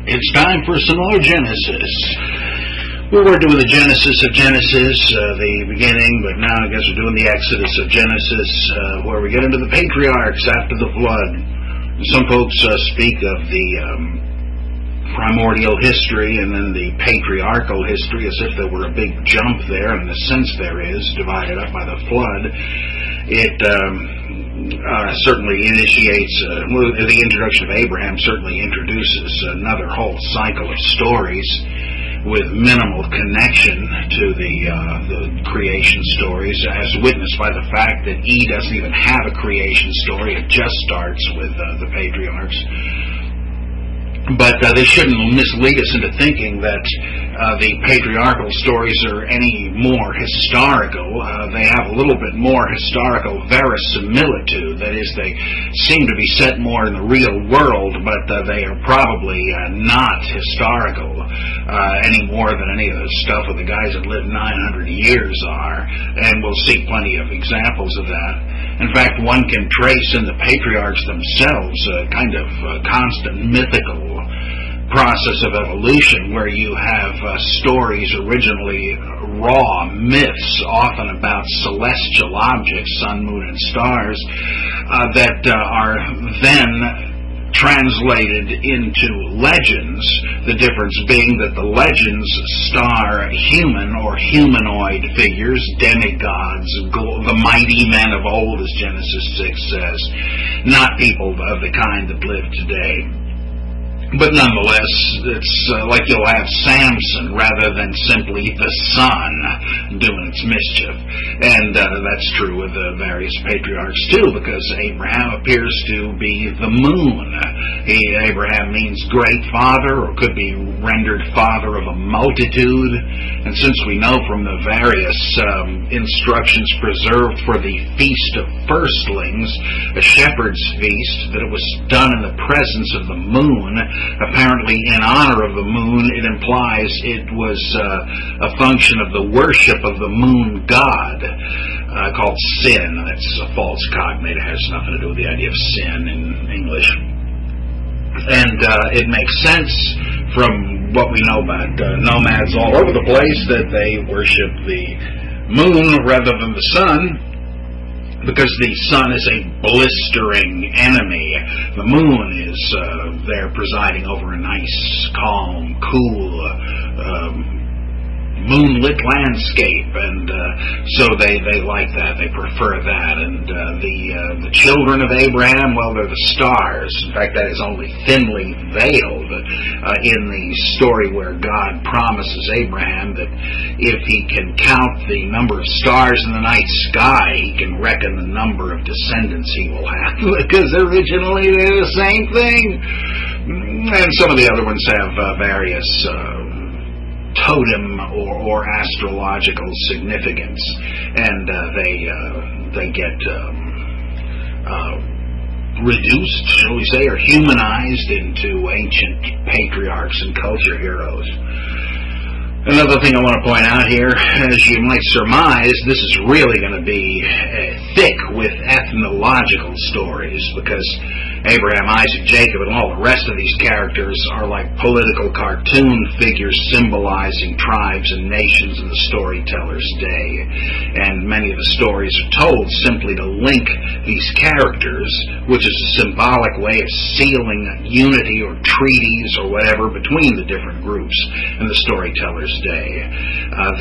It's time for some more Genesis. We were doing the Genesis of Genesis, the beginning, but now I guess we're doing the Exodus of Genesis, where we get into the patriarchs after the flood. Some folks speak of the primordial history and then the patriarchal history as if there were a big jump there, and in a sense there is, divided up by the flood. It certainly initiates, the introduction of Abraham certainly introduces another whole cycle of stories with minimal connection to the creation stories, as witnessed by the fact that E doesn't even have a creation story. It just starts with the patriarchs. But they shouldn't mislead us into thinking that the patriarchal stories are any more historical. They have a little bit more historical verisimilitude. That is, they seem to be set more in the real world, but they are probably not historical any more than any of the stuff of the guys that lived 900 years are. And we'll see plenty of examples of that. In fact, one can trace in the patriarchs themselves a kind of constant mythical process of evolution where you have stories originally raw myths, often about celestial objects, sun, moon, and stars, that are then translated into legends, the difference being that the legends star human or humanoid figures, demigods, the mighty men of old, as Genesis 6 says, not people of the kind that live today. But nonetheless, it's like you'll have Samson rather than simply the sun doing its mischief. And that's true with the various patriarchs too, because Abraham appears to be the moon. Abraham means great father, or could be rendered father of a multitude. And since we know from the various instructions preserved for the Feast of Firstlings, a shepherd's feast, that it was done in the presence of the moon, apparently in honor of the moon, it implies it was a function of the worship of the moon god, called sin. That's a false cognate. It has nothing to do with the idea of sin in English. And it makes sense from what we know about nomads all over the place that they worship the moon rather than the sun, because the sun is a blistering enemy. The moon is there presiding over a nice, calm, cool, moonlit landscape, and so they like that. They prefer that. And the children of Abraham, well, they're the stars. In fact, that is only thinly veiled in the story where God promises Abraham that if he can count the number of stars in the night sky, he can reckon the number of descendants he will have, because originally they're the same thing. And some of the other ones have various totem or astrological significance, and they get reduced, shall we say, or humanized into ancient patriarchs and culture heroes. Another thing I want to point out here, as you might surmise, this is really going to be thick with ethnological stories, because Abraham, Isaac, Jacob, and all the rest of these characters are like political cartoon figures symbolizing tribes and nations in the storyteller's day. And many of the stories are told simply to link these characters, which is a symbolic way of sealing unity or treaties or whatever between the different groups in the storyteller's day.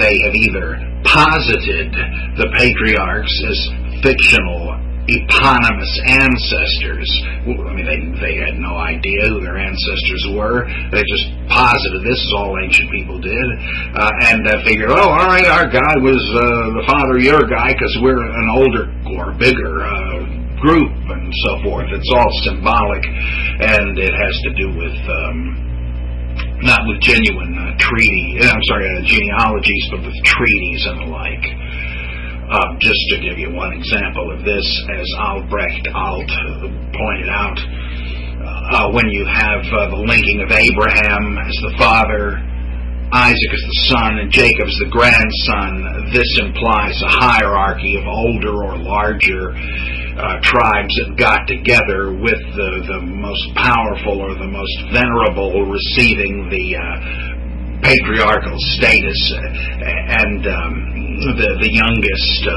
They have either posited the patriarchs as fictional eponymous ancestors. I mean, they had no idea who their ancestors were. They just posited this, as all ancient people did, and figured, oh, all right, our guy was the father of your guy because we're an older or bigger group, and so forth. It's all symbolic, and it has to do with not with genuine genealogies, but with treaties and the like. Just to give you one example of this, as Albrecht Alt pointed out, when you have the linking of Abraham as the father, Isaac as the son, and Jacob as the grandson, this implies a hierarchy of older or larger tribes that got together, with the most powerful or the most venerable receiving the patriarchal status, and the youngest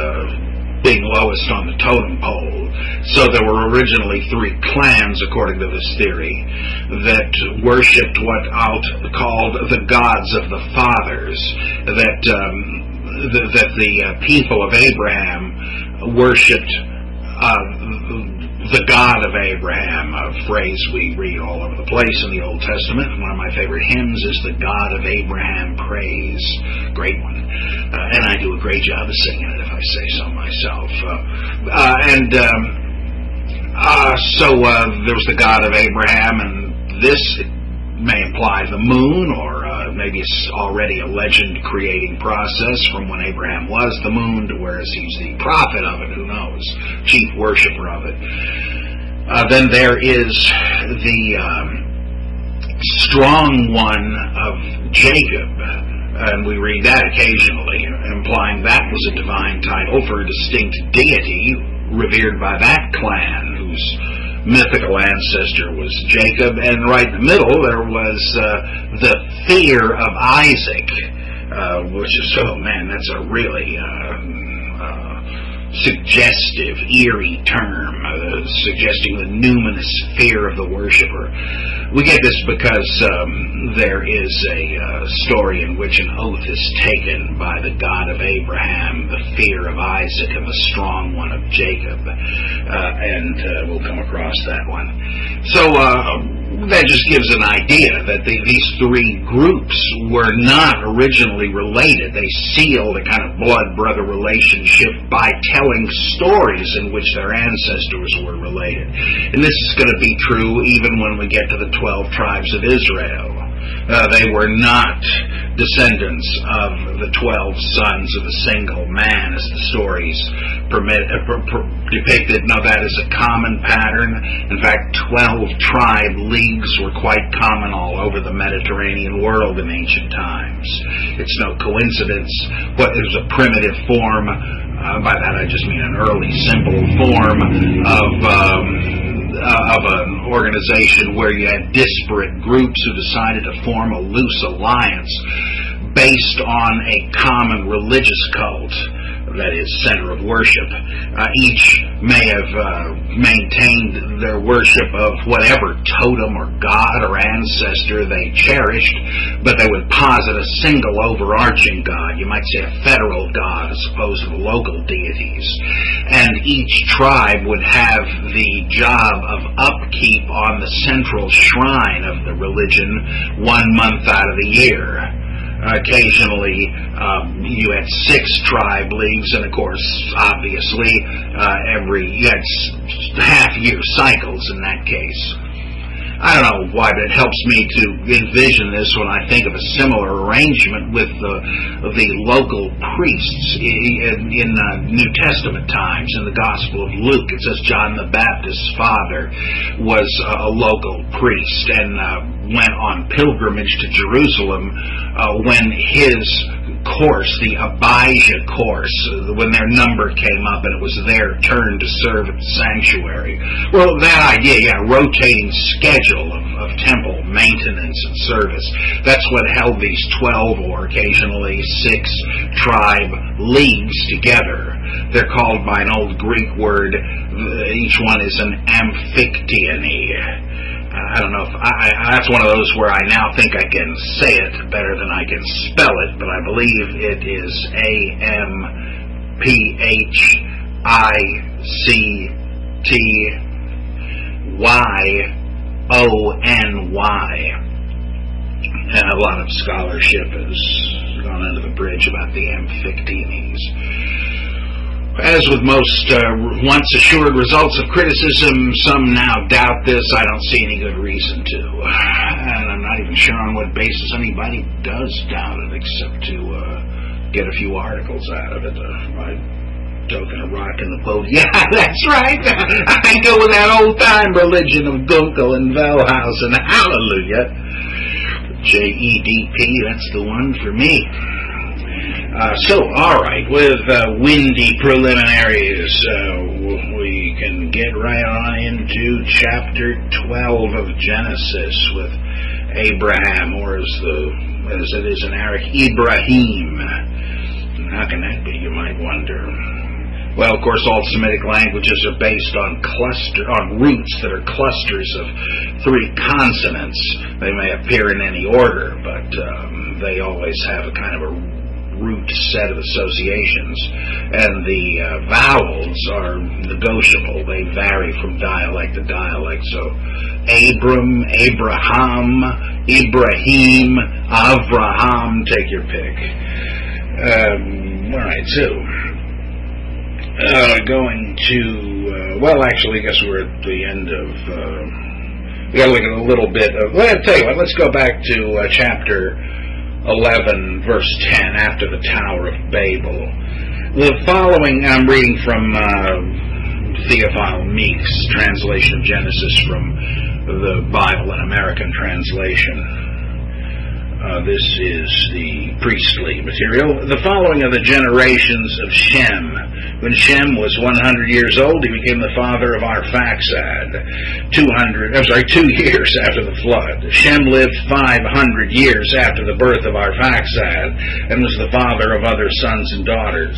being lowest on the totem pole. So there were originally 3 clans, according to this theory, that worshipped what called the gods of the fathers, that the people of Abraham worshipped the God of Abraham, a phrase we read all over the place in the Old Testament. One of my favorite hymns is "The God of Abraham Praise." Great one. And I do a great job of singing it, if I say so myself. So there was the God of Abraham, and this may imply the moon, or maybe it's already a legend-creating process from when Abraham was the moon to whereas he's the prophet of it, who knows, chief worshiper of it. Then there is the strong one of Jacob, and we read that occasionally, implying that was a divine title for a distinct deity revered by that clan, whose mythical ancestor was Jacob. And right in the middle there was the fear of Isaac, which is, oh man, that's a really suggestive, eerie term, suggesting the numinous fear of the worshiper. We get this because there is a story in which an oath is taken by the God of Abraham, the fear of Isaac, and the strong one of Jacob, and we'll come across that one. So that just gives an idea that these 3 groups were not originally related. They sealed a kind of blood-brother relationship by telling stories in which their ancestors were related. And this is going to be true even when we get to the 12 tribes of Israel. They were not descendants of the 12 sons of a single man, as the stories depicted. No, that is a common pattern. In fact, 12 tribe leagues were quite common all over the Mediterranean world in ancient times. It's no coincidence, but it was a primitive form. By that I just mean an early, simple form of an organization where you had disparate groups who decided to form a loose alliance based on a common religious cult, that is, center of worship. Each may have maintained their worship of whatever totem or god or ancestor they cherished, but they would posit a single overarching god, you might say a federal god as opposed to the local deities. And each tribe would have the job of upkeep on the central shrine of the religion 1 month out of the year. Occasionally, you had 6 tribe leagues, and of course, obviously, you had half-year cycles in that case. I don't know why, but it helps me to envision this when I think of a similar arrangement with the local priests in New Testament times. In the Gospel of Luke, it says John the Baptist's father was a local priest and went on pilgrimage to Jerusalem when his course, the Abijah course, when their number came up and it was their turn to serve at the sanctuary. Well, that idea, rotating schedule of temple maintenance and service, that's what held these 12 or occasionally 6 tribe leagues together. They're called by an old Greek word, each one is an amphictyony. I don't know if that's one of those where I now think I can say it better than I can spell it, but I believe it is AMPHICTYONY. And a lot of scholarship has gone under the bridge about the amphictyonies. As with most once assured results of criticism, some now doubt this. I don't see any good reason to. And I'm not even sure on what basis anybody does doubt it, except to get a few articles out of it. My token of rock in the boat. Yeah, that's right. I go with that old-time religion of Gunkel and Wellhausen. Hallelujah. JEDP, that's the one for me. So, all right, with windy preliminaries, we can get right on into chapter 12 of Genesis with Abraham, or as it is in Arabic, Ibrahim. How can that be, you might wonder? Well, of course, all Semitic languages are based on roots that are clusters of 3 consonants. They may appear in any order, but they always have a kind of a root set of associations. And the vowels are negotiable. They vary from dialect to dialect. So, Abram, Abraham, Ibrahim, Avraham, take your pick. All right, so going to, well, actually, I guess we're at the end of, we got to look at a little bit of, well, I'll tell you what, let's go back to chapter 11, verse 10, after the Tower of Babel. The following, I'm reading from Theophile Meek's translation of Genesis from the Bible in American translation. This is the priestly material. The following are the generations of Shem. When Shem was 100 years old, he became the father of Arphaxad. 2 years after the flood. Shem lived 500 years after the birth of Arphaxad and was the father of other sons and daughters.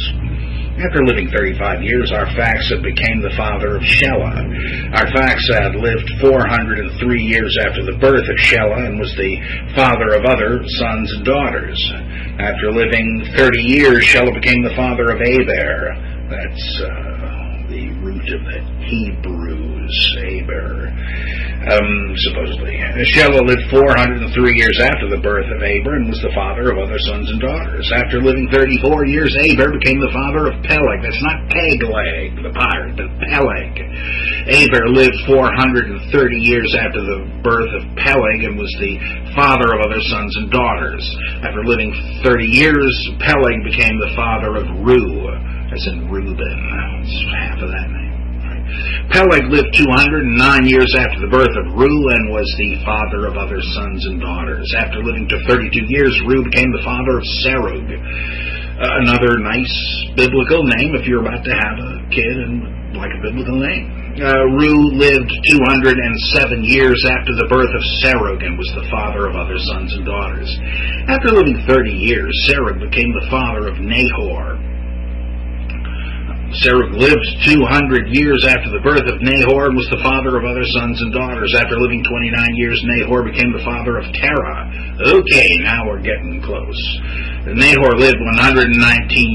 After living 35 years, Arphaxad became the father of Shelah. Arphaxad lived 403 years after the birth of Shelah and was the father of other sons and daughters. After living 30 years, Shelah became the father of Eber. That's the root of the Hebrews, Eber, supposedly. Shelah lived 403 years after the birth of Eber and was the father of other sons and daughters. After living 34 years, Eber became the father of Peleg. That's not Peg-leg, the pirate, but Peleg. Eber lived 430 years after the birth of Peleg and was the father of other sons and daughters. After living 30 years, Peleg became the father of Ru, as in Reuben. It's half of that name. Peleg lived 209 years after the birth of Ru and was the father of other sons and daughters. After living to 32 years, Ru became the father of Serug. Another nice biblical name if you're about to have a kid and like a biblical name. Ru lived 207 years after the birth of Serug and was the father of other sons and daughters. After living 30 years, Serug became the father of Nahor. Serug lived 200 years after the birth of Nahor and was the father of other sons and daughters. After living 29 years, Nahor became the father of Terah. Okay, now we're getting close. Nahor lived 119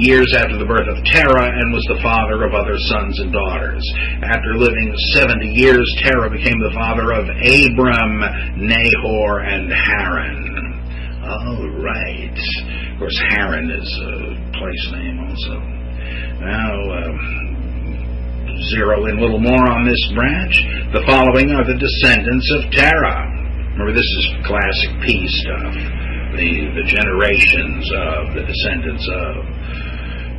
years after the birth of Terah and was the father of other sons and daughters. After living 70 years, Terah became the father of Abram, Nahor, and Haran. All right. Of course, Haran is a place name also. Now, zero in a little more on this branch. The following are the descendants of Terah. Remember, this is classic P stuff. The generations of the descendants of.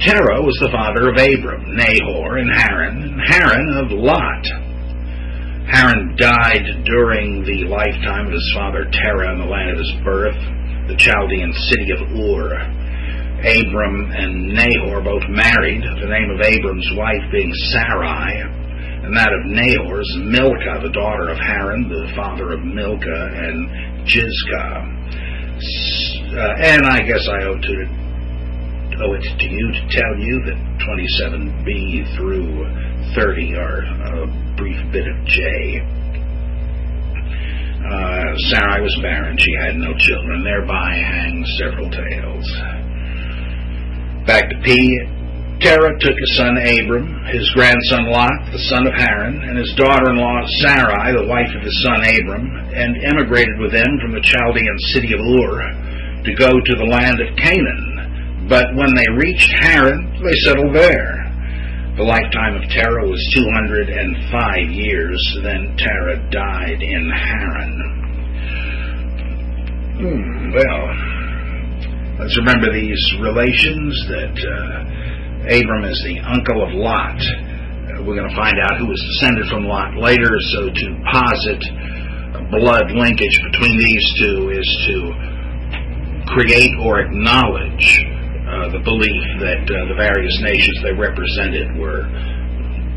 Terah was the father of Abram, Nahor, and Haran of Lot. Haran died during the lifetime of his father Terah in the land of his birth, the Chaldean city of Ur. Abram and Nahor both married, the name of Abram's wife being Sarai, and that of Nahor's Milcah, the daughter of Haran, the father of Milcah and Jizcah. And I guess I owe it to you to tell you that 27b through 30 are a brief bit of J. Sarai was barren, she had no children, thereby hang several tales. Back to P. Terah took his son Abram, his grandson Lot, the son of Haran, and his daughter-in-law Sarai, the wife of his son Abram, and emigrated with them from the Chaldean city of Ur to go to the land of Canaan. But when they reached Haran, they settled there. The lifetime of Terah was 205 years. Then Terah died in Haran. Well, let's remember these relations, that Abram is the uncle of Lot. We're going to find out who was descended from Lot later, so to posit a blood linkage between these two is to create or acknowledge the belief that the various nations they represented were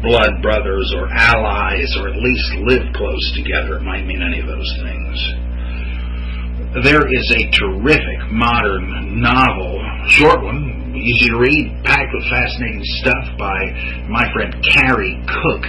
blood brothers or allies, or at least live close together. It might mean any of those things. There is a terrific modern novel, short one, easy to read, packed with fascinating stuff by my friend Carrie Cook,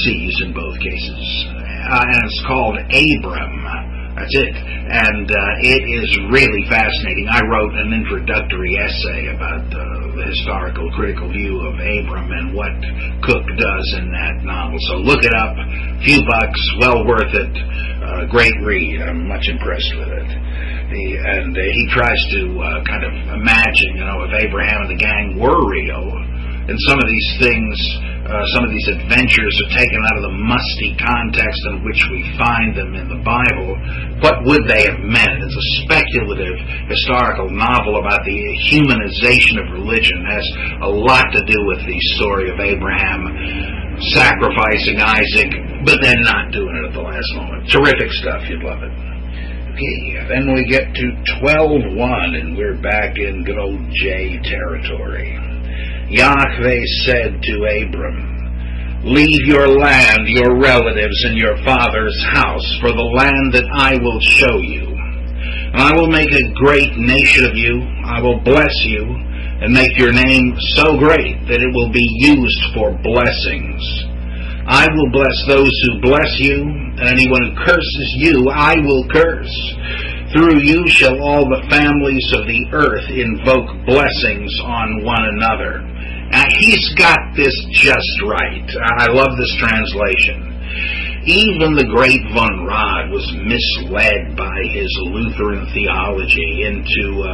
C's in both cases, and it's called Abram. That's it. And it is really fascinating. I wrote an introductory essay about the historical critical view of Abram and what Cook does in that novel. So look it up. Few bucks, well worth it. Great read. I'm much impressed with it. He tries to kind of imagine, if Abraham and the gang were real, and some of these things, some of these adventures are taken out of the musty context in which we find them in the Bible, what would they have meant? It's a speculative historical novel about the humanization of religion. It has a lot to do with the story of Abraham sacrificing Isaac, but then not doing it at the last moment. Terrific stuff. You'd love it. Okay, then we get to 12:1, and we're back in good old J territory. Yahweh said to Abram, "Leave your land, your relatives, and your father's house for the land that I will show you. And I will make a great nation of you. I will bless you and make your name so great that it will be used for blessings. I will bless those who bless you, and anyone who curses you, I will curse. Through you shall all the families of the earth invoke blessings on one another." Now, he's got this just right. I love this translation. Even the great Von Rad was misled by his Lutheran theology into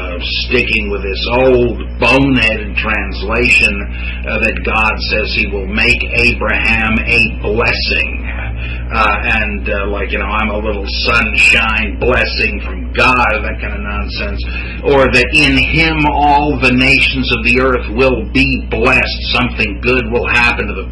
sticking with this old boneheaded translation that God says he will make Abraham a blessing. I'm a little sunshine blessing from God, that kind of nonsense. Or that in him all the nations of the earth will be blessed. Something good will happen to them.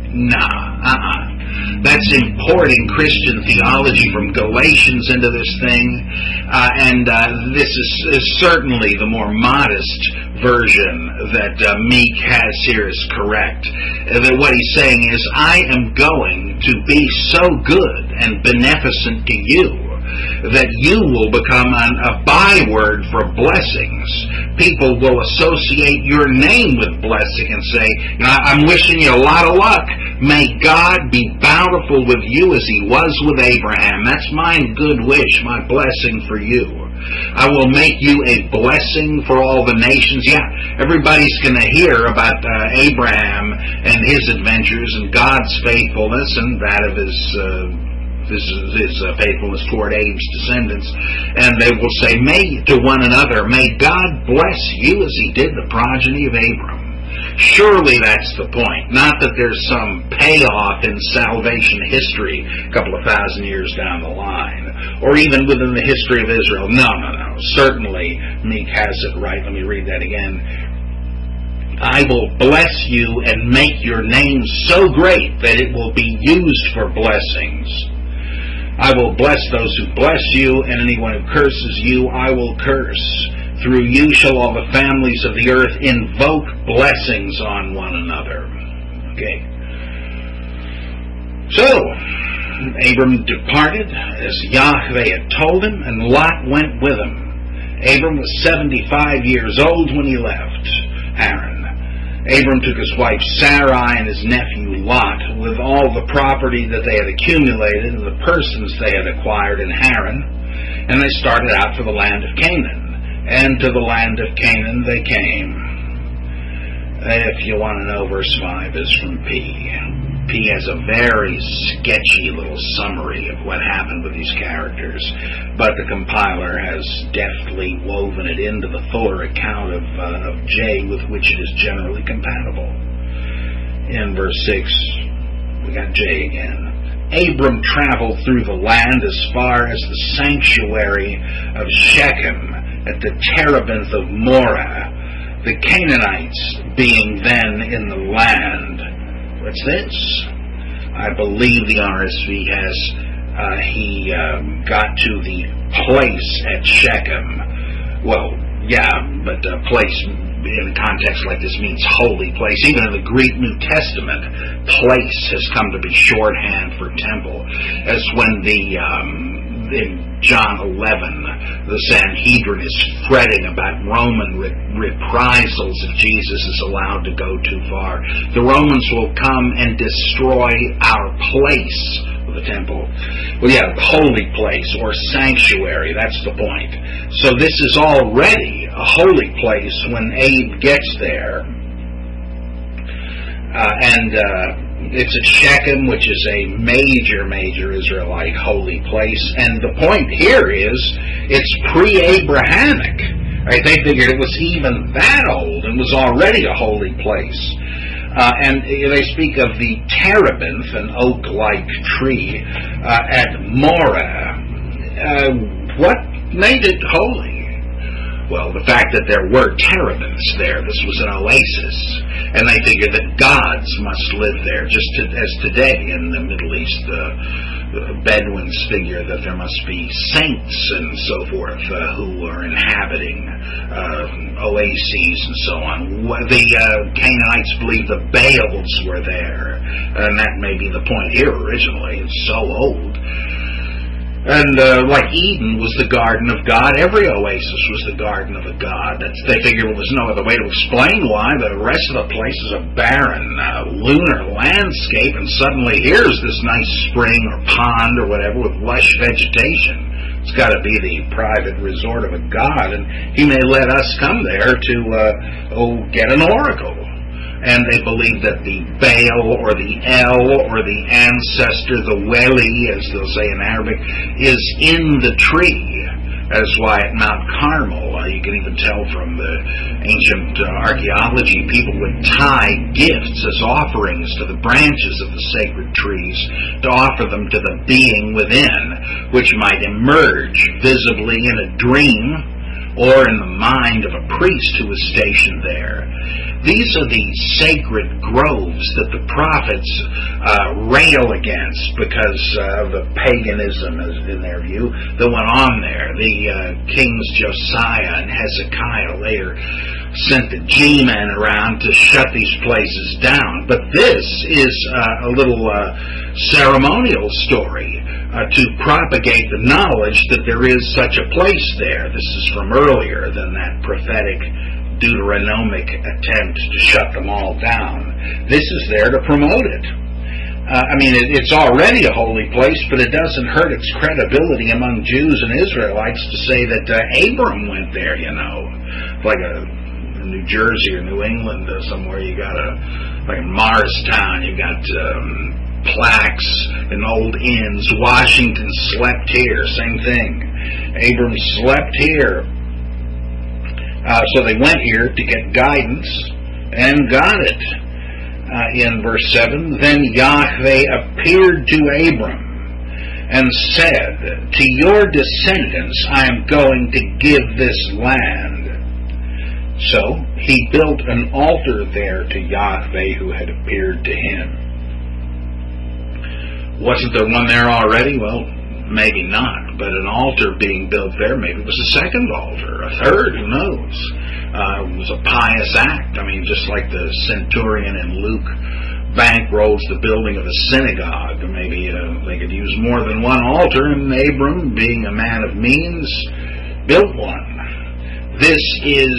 That's importing Christian theology from Galatians into this thing, and this is certainly the more modest version that Meek has here is correct. That what he's saying is, I am going to be so good and beneficent to you that you will become a byword for blessings. People will associate your name with blessing and say, I'm wishing you a lot of luck. May God be bountiful with you as he was with Abraham. That's my good wish, my blessing for you. I will make you a blessing for all the nations. Yeah, everybody's going to hear about Abraham and his adventures and God's faithfulness and that of his faithfulness toward Abe's descendants, and they will say to one another, may God bless you as he did the progeny of Abram. Surely that's the point. Not that there's some payoff in salvation history a couple of thousand years down the line, or even within the history of Israel. No. Certainly Meek has it right. Let me read that again. I will bless you and make your name so great that it will be used for blessings. I will bless those who bless you, and anyone who curses you, I will curse. Through you shall all the families of the earth invoke blessings on one another. Okay. So, Abram departed, as Yahweh had told him, and Lot went with him. Abram was 75 years old when he left Haran. Abram took his wife Sarai and his nephew Lot with all the property that they had accumulated and the persons they had acquired in Haran, and they started out for the land of Canaan. And to the land of Canaan they came. If you want to know, verse 5 is from P. P has a very sketchy little summary of what happened with these characters, but the compiler has deftly woven it into the fuller account of J, with which it is generally compatible. In verse 6, we got J again. Abram traveled through the land as far as the sanctuary of Shechem at the terebinth of Moreh, the Canaanites being then in the land. What's this? I believe the RSV has, he got to the place at Shechem. Well, yeah, but place in a context like this means holy place. Even in the Greek New Testament, place has come to be shorthand for temple. As when in John 11, the Sanhedrin is fretting about Roman reprisals if Jesus is allowed to go too far. The Romans will come and destroy our place of the temple. Well, yeah, holy place or sanctuary, that's the point. So this is already a holy place when Abe gets there. It's at Shechem, which is a major Israelite holy place. And the point here is, it's pre-Abrahamic. Right? They figured it was even that old and was already a holy place. And they speak of the terebinth, an oak-like tree, at Moreh. What made it holy? Well, the fact that there were terebinths there, this was an oasis, and they figured that gods must live there, just as today in the Middle East, the Bedouins figure that there must be saints and so forth who are inhabiting oases and so on. The Canaanites believed the Baals were there, and that may be the point here originally. It's so old. And like Eden was the garden of God, every oasis was the garden of a god. They figured there was no other way to explain why the rest of the place is a barren, lunar landscape, and suddenly here's this nice spring or pond or whatever with lush vegetation. It's got to be the private resort of a god, and he may let us come there to get an oracle. And they believe that the Baal or the El or the ancestor, the Weli, as they'll say in Arabic, is in the tree. That's why at Mount Carmel, you can even tell from the ancient archaeology, people would tie gifts as offerings to the branches of the sacred trees to offer them to the being within, which might emerge visibly in a dream or in the mind of a priest who was stationed there. These are the sacred groves that the prophets rail against because of the paganism, in their view, that went on there. The kings Josiah and Hezekiah later sent the G-men around to shut these places down. But this is a little ceremonial story to propagate the knowledge that there is such a place there. This is from earlier than that prophetic Deuteronomic attempt to shut them all down. This is there to promote it. It's already a holy place, but it doesn't hurt its credibility among Jews and Israelites to say that Abram went there, like in New Jersey or New England somewhere. You got like in Morristown, you got plaques in old inns. Washington slept here, same thing. Abram slept here. So they went here to get guidance and got it. In verse 7, then Yahweh appeared to Abram and said, to your descendants I am going to give this land. So he built an altar there to Yahweh who had appeared to him. Wasn't there one there already? Well, maybe not, but an altar being built there, maybe it was a second altar, a third, who knows? It was a pious act. Just like the centurion in Luke bankrolls the building of a synagogue. Maybe they could use more than one altar, and Abram, being a man of means, built one. This is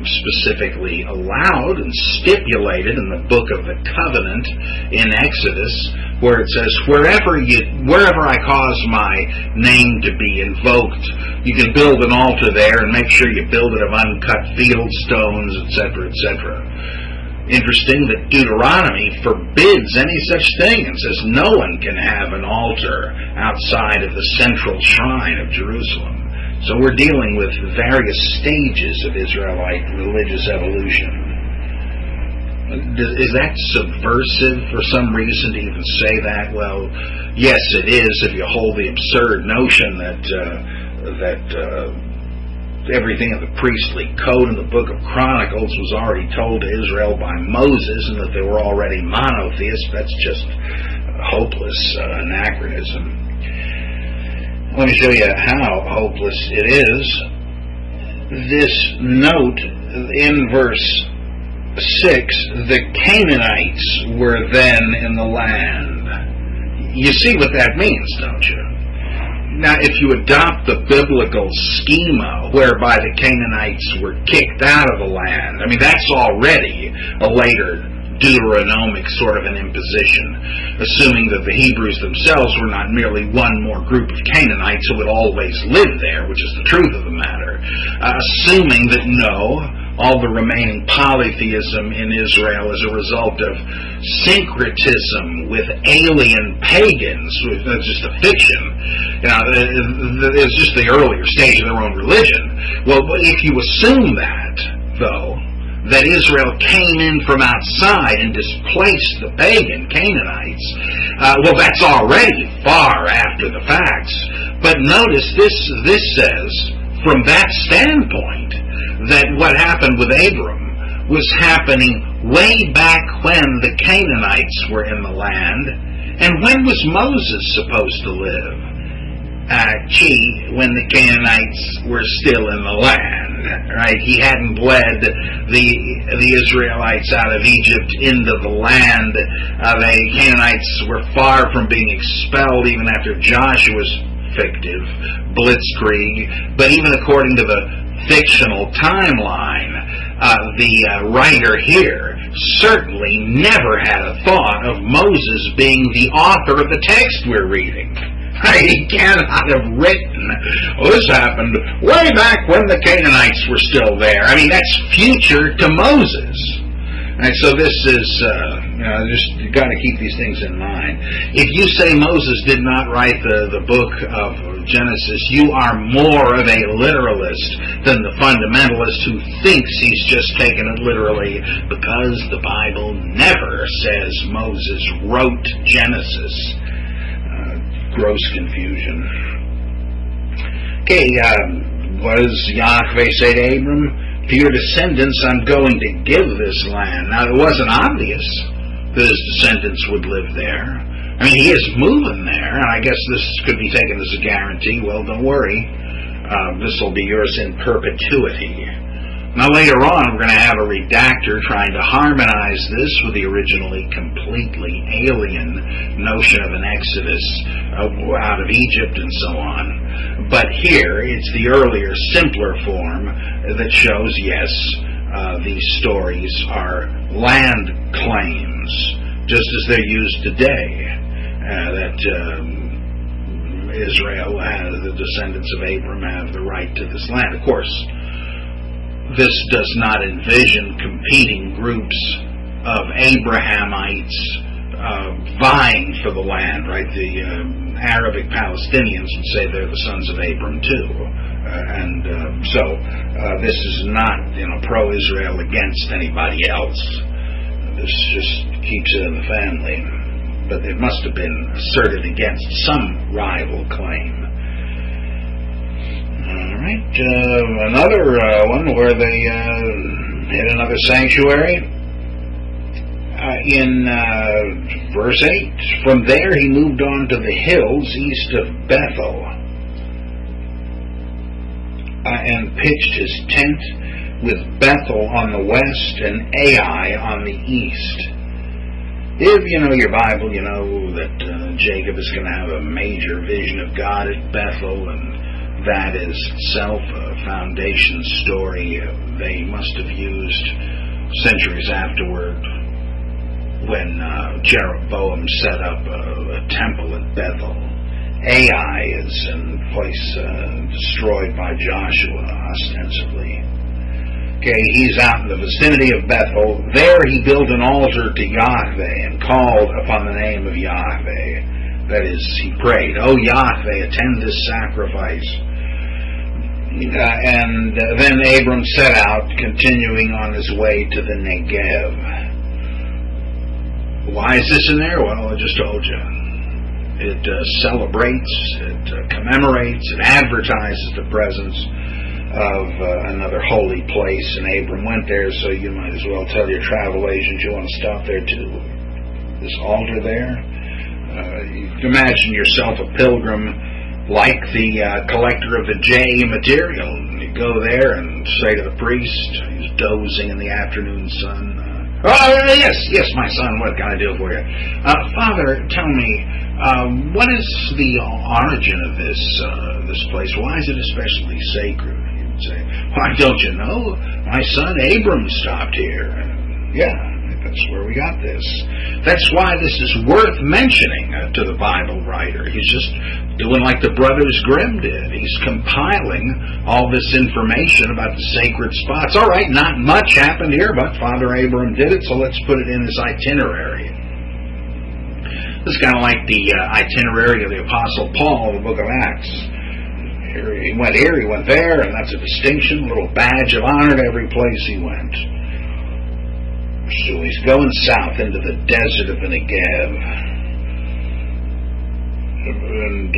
specifically allowed and stipulated in the book of the covenant in Exodus, where it says, wherever I cause my name to be invoked, you can build an altar there and make sure you build it of uncut field stones, etc., etc. Interesting that Deuteronomy forbids any such thing and says no one can have an altar outside of the central shrine of Jerusalem. So we're dealing with various stages of Israelite religious evolution. Is that subversive for some reason to even say that? Well, yes, it is if you hold the absurd notion that everything in the priestly code in the book of Chronicles was already told to Israel by Moses and that they were already monotheists. That's just hopeless anachronism. Let me show you how hopeless it is. this note in verse 6, the Canaanites were then in the land. You see what that means, don't you? Now, if you adopt the biblical schema whereby the Canaanites were kicked out of the land, I mean, that's already a later Deuteronomic sort of an imposition, assuming that the Hebrews themselves were not merely one more group of Canaanites who would always live there, which is the truth of the matter, assuming that all the remaining polytheism in Israel is a result of syncretism with alien pagans. That's just a fiction. It's just the earlier stage of their own religion. Well, if you assume that, though, that Israel came in from outside and displaced the pagan Canaanites, well, that's already far after the facts. But notice this says, from that standpoint, that what happened with Abram was happening way back when the Canaanites were in the land. And when was Moses supposed to live? When the Canaanites were still in the land, right? He hadn't led the Israelites out of Egypt into the land. The Canaanites were far from being expelled even after Joshua's fictive blitzkrieg. But even according to the fictional timeline, the writer here certainly never had a thought of Moses being the author of the text we're reading. He cannot have written, this happened way back when the Canaanites were still there. I mean, that's future to Moses. And so this is, just you got to keep these things in mind. If you say Moses did not write the book of Genesis, you are more of a literalist than the fundamentalist who thinks he's just taken it literally because the Bible never says Moses wrote Genesis. Gross confusion. Okay, what does Yahweh say to Abram? To your descendants I'm going to give this land. Now, it wasn't obvious that his descendants would live there. I mean, he is moving there, and I guess this could be taken as a guarantee. Well, don't worry. This will be yours in perpetuity. Now, later on, we're going to have a redactor trying to harmonize this with the originally completely alien notion of an exodus out of Egypt and so on. But here, it's the earlier, simpler form that shows, yes, these stories are land claims, just as they're used today, that Israel, the descendants of Abram, have the right to this land. Of course, this does not envision competing groups of Abrahamites vying for the land, right? The Arabic Palestinians would say they're the sons of Abram too. So this is not, pro-Israel against anybody else. This just keeps it in the family. But it must have been asserted against some rival claim. All right, another one where they hit another sanctuary. In verse 8, from there he moved on to the hills east of Bethel and pitched his tent with Bethel on the west and Ai on the east. If you know your Bible, you know that Jacob is going to have a major vision of God at Bethel, and that is itself a foundation story they must have used centuries afterward when Jeroboam set up a temple at Bethel. Ai is in place destroyed by Joshua, ostensibly. Okay, he's out in the vicinity of Bethel. There he built an altar to Yahweh and called upon the name of Yahweh. That is, he prayed, "O Yahweh, attend this sacrifice." And then Abram set out, continuing on his way to the Negev. Why is this in there? Well, I just told you. It celebrates, it commemorates, it advertises the presence of another holy place, and Abram went there, so you might as well tell your travel agent you want to stop there too. This altar there. You can imagine yourself a pilgrim like the collector of the J material. You he'd go there and say to the priest, he was dozing in the afternoon sun, yes, my son, what can I do for you? Father, tell me, what is the origin of this place? Why is it especially sacred? He would say, why, don't you know? My son Abram stopped here. Yeah. That's where we got this. That's why this is worth mentioning to the Bible writer. He's just doing like the Brothers Grimm did. He's compiling all this information about the sacred spots. All right, not much happened here, but Father Abram did it, so let's put it in his itinerary. This is kind of like the itinerary of the Apostle Paul in the book of Acts. He went here, he went there, and that's a distinction, a little badge of honor to every place he went. So he's going south into the desert of the Negev. And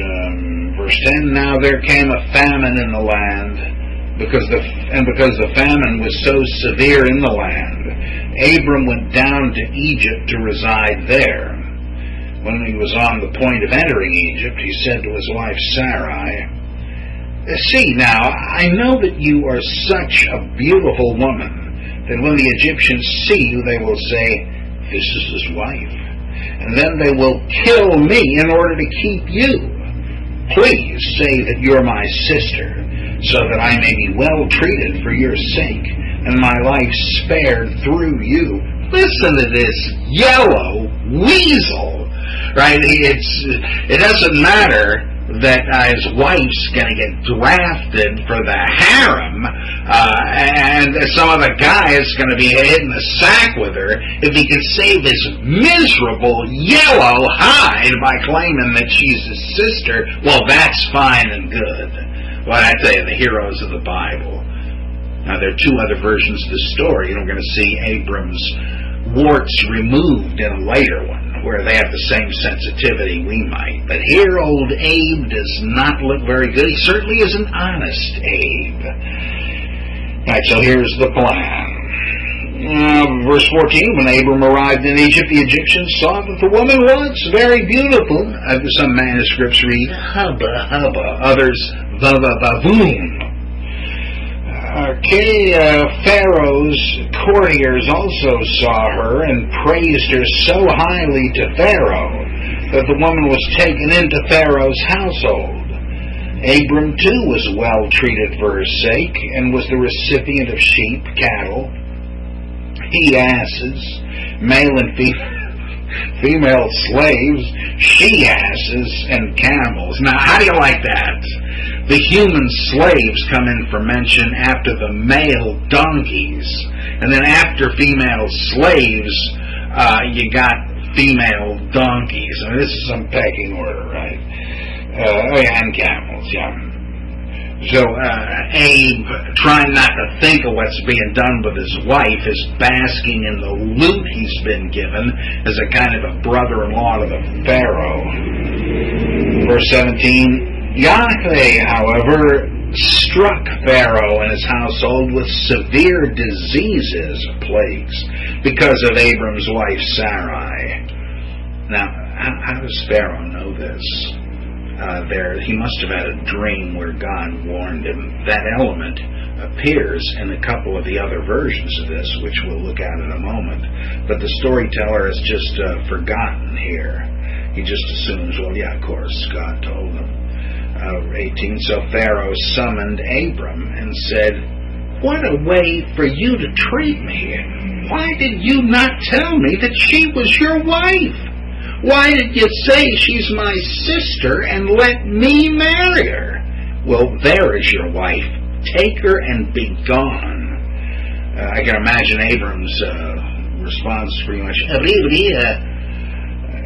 verse 10, now there came a famine in the land, because the famine was so severe in the land, Abram went down to Egypt to reside there. When he was on the point of entering Egypt, he said to his wife Sarai, see now, I know that you are such a beautiful woman, that when the Egyptians see you, they will say, this is his wife. And then they will kill me in order to keep you. Please say that you're my sister, so that I may be well treated for your sake, and my life spared through you. Listen to this yellow weasel, right? It doesn't matter that his wife's going to get drafted for the harem, and some other guy is going to be hitting the sack with her if he can save his miserable yellow hide by claiming that she's his sister. Well, that's fine and good. Well, I tell you, the heroes of the Bible. Now, there are two other versions of the story. We're going to see Abram's warts removed in a later one, where they have the same sensitivity we might. But here old Abe does not look very good. He certainly is an honest Abe. Right, so here's the plan. Verse 14, when Abram arrived in Egypt, the Egyptians saw that the woman was very beautiful. Some manuscripts read, hubba, hubba. Others, va-va-va-voom. Pharaoh's courtiers also saw her and praised her so highly to Pharaoh that the woman was taken into Pharaoh's household. Abram too was well treated for her sake and was the recipient of sheep, cattle, he-asses, male and female slaves, she-asses, and camels. Now, how do you like that? The human slaves come in for mention after the male donkeys. And then after female slaves, you got female donkeys. I mean, this is some pecking order, right? And camels, yeah. So Abe, trying not to think of what's being done with his wife, is basking in the loot he's been given as a kind of a brother-in-law to the Pharaoh. Verse 17, Yahweh, however, struck Pharaoh and his household with severe diseases, plagues, because of Abram's wife Sarai. Now, how does Pharaoh know this? He must have had a dream where God warned him. That element appears in a couple of the other versions of this, which we'll look at in a moment. But the storyteller has just forgotten here. He just assumes, well, yeah, of course, God told him. 18, so Pharaoh summoned Abram and said, what a way for you to treat me. Why did you not tell me that she was your wife? Why did you say she's my sister and let me marry her? Well, there is your wife. Take her and be gone. I can imagine Abram's response pretty much,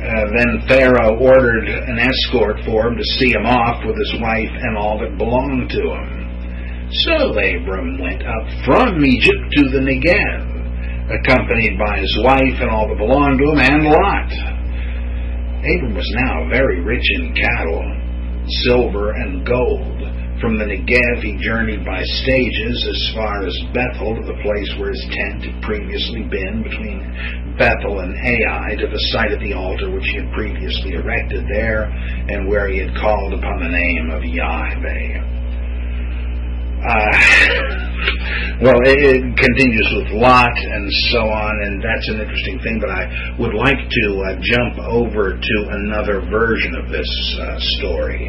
then Pharaoh ordered an escort for him to see him off with his wife and all that belonged to him. So Abram went up from Egypt to the Negev, accompanied by his wife and all that belonged to him, and Lot. Abram was now very rich in cattle, silver, and gold. From the Negev he journeyed by stages as far as Bethel, to the place where his tent had previously been, between Bethel and Ai, to the site of the altar which he had previously erected there, and where he had called upon the name of Yahweh. Well, it continues with Lot and so on, and that's an interesting thing, but I would like to jump over to another version of this story.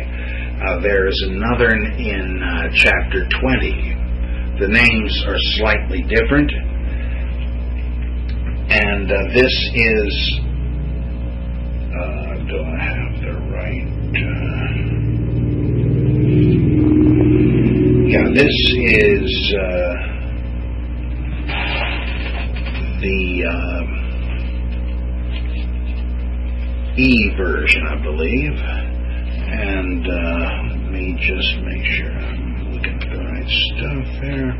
There's another in chapter 20. The names are slightly different, and this is, do I have the right... this is... the E version, I believe, and let me just make sure I'm looking at the right stuff there,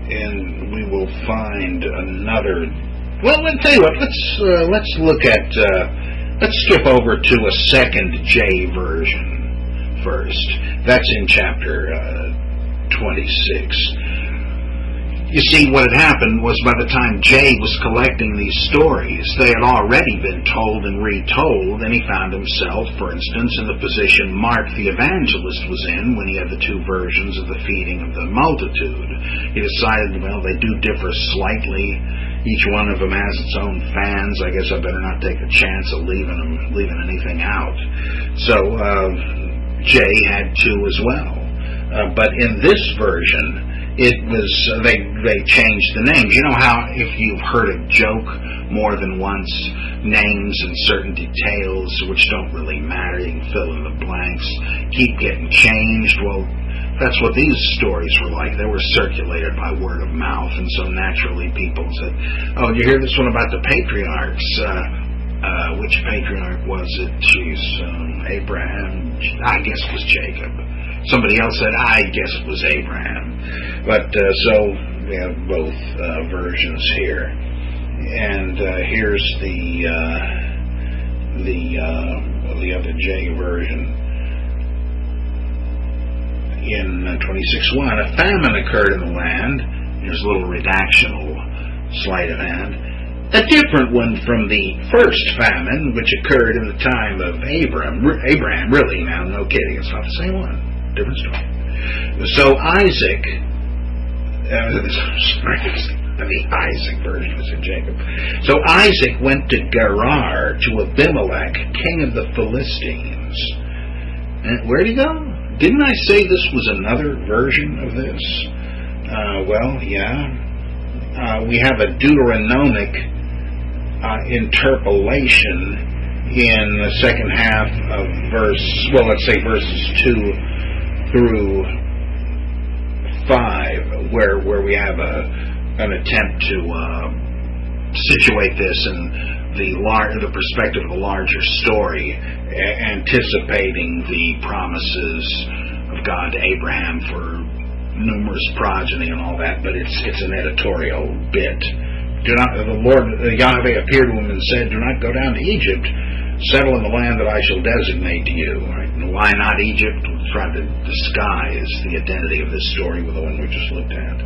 and we will find another. Well, let's tell you what. Let's look at. Let's skip over to a second J version first. That's in chapter 26. You see, what had happened was by the time Jay was collecting these stories, they had already been told and retold, and he found himself, for instance, in the position Mark the evangelist was in when he had the two versions of the feeding of the multitude. He decided, well, they do differ slightly. Each one of them has its own fans. I guess I better not take a chance of leaving anything out. So Jay had two as well. But in this version, it was they changed the names. You know how if you've heard a joke more than once, names and certain details which don't really matter, you can fill in the blanks, keep getting changed. Well, that's what these stories were like. They were circulated by word of mouth, and so naturally people said, "Oh, you hear this one about the patriarchs? Which patriarch was it? Jeez, Abraham. I guess it was Jacob." Somebody else said, "I guess it was Abraham." But so we have both versions here, and here's the other J version. In 26:1, a famine occurred in the land. Here's a little redactional sleight of hand. A different one from the first famine, which occurred in the time of Abraham, really, now, no kidding, it's not the same one. Different story. So Isaac, the Isaac version was in Jacob. So Isaac went to Gerar to Abimelech, king of the Philistines. And where'd he go? Didn't I say this was another version of this? Well, yeah. We have a Deuteronomic interpolation in the second half of verses 2 through 5, where we have an attempt to situate this in the perspective of the larger story, anticipating the promises of God to Abraham for numerous progeny and all that. But it's an editorial bit. The Lord Yahweh appeared to him and said, "Do not go down to Egypt. Settle in the land that I shall designate to you." Right? And why not Egypt? We'll try to disguise the identity of this story with the one we just looked at.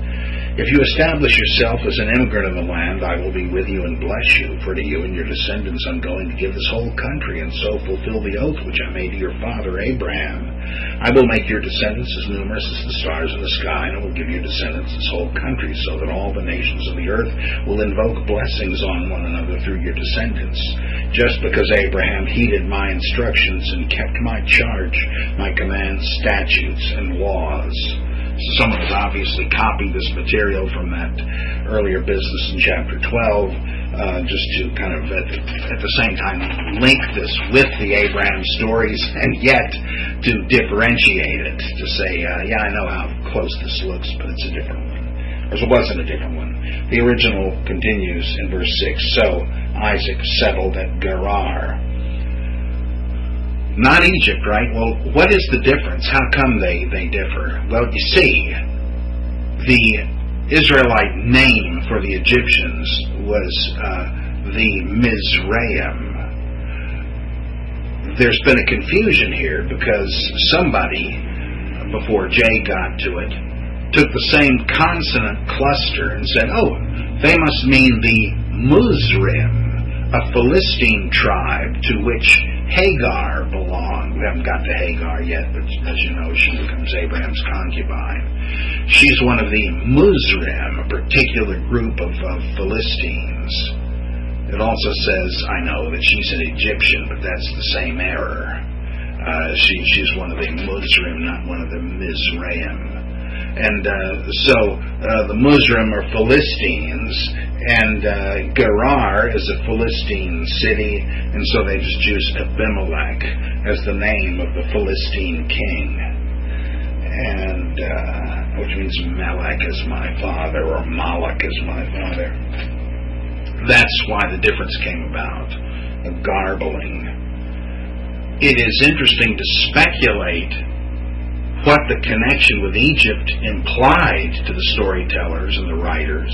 "If you establish yourself as an immigrant in the land, I will be with you and bless you. For to you and your descendants I'm going to give this whole country, and so fulfill the oath which I made to your father Abraham. I will make your descendants as numerous as the stars in the sky, and I will give your descendants this whole country, so that all the nations of the earth will invoke blessings on one another through your descendants. Just because Abraham heeded my instructions and kept my charge, my commands, statutes, and laws." Someone has obviously copied this material from that earlier business in chapter 12, just to kind of at the same time link this with the Abraham stories, and yet to differentiate it, to say, yeah, I know how close this looks, but it's a different one. Or it wasn't a different one. The original continues in verse 6, "So Isaac settled at Gerar." Not Egypt, right? Well, what is the difference? How come they differ? Well, you see, the Israelite name for the Egyptians was the Mizraim. There's been a confusion here because somebody, before Jay got to it, took the same consonant cluster and said, "Oh, they must mean the Mizraim, a Philistine tribe to which Hagar belonged. We haven't got to Hagar yet, but as you know, she becomes Abraham's concubine. She's one of the Muzrim, a particular group of Philistines. It also says, I know, that she's an Egyptian, but that's the same error. She's one of the Muzrim, not one of the Mizraim. And so the Muzrim are Philistines, and Gerar is a Philistine city, and so they just used Abimelech as the name of the Philistine king, and which means Melech is my father, or Moloch is my father. That's why the difference came about, a garbling. It is interesting to speculate what the connection with Egypt implied to the storytellers and the writers.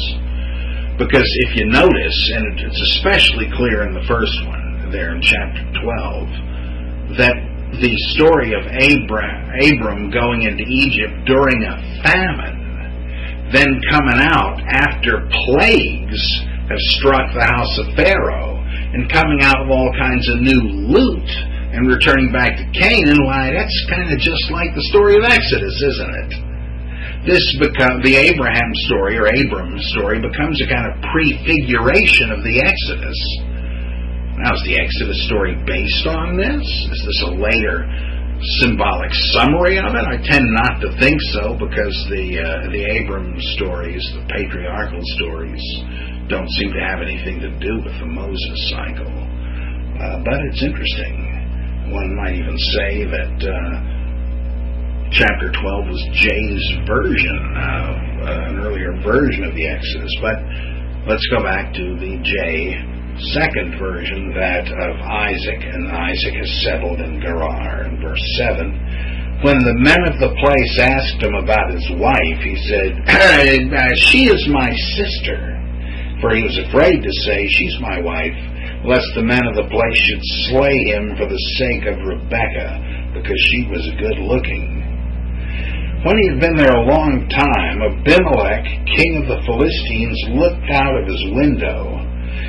Because if you notice, and it's especially clear in the first one, there in chapter 12, that the story of Abram going into Egypt during a famine, then coming out after plagues have struck the house of Pharaoh, and coming out of all kinds of new loot, and returning back to Canaan, why, that's kind of just like the story of Exodus, isn't it? The Abraham story, or Abram story, becomes a kind of prefiguration of the Exodus. Now, is the Exodus story based on this? Is this a later symbolic summary of it? I tend not to think so, because the Abram stories, the patriarchal stories, don't seem to have anything to do with the Moses cycle. But it's interesting. One might even say that chapter 12 was Jay's version, an earlier version of the Exodus. But let's go back to the Jay second version, that of Isaac. And Isaac has settled in Gerar. In verse 7, when the men of the place asked him about his wife, he said, she is my sister. For he was afraid to say, she's my wife, lest the men of the place should slay him for the sake of Rebekah, because she was good-looking. When he had been there a long time, Abimelech, king of the Philistines, looked out of his window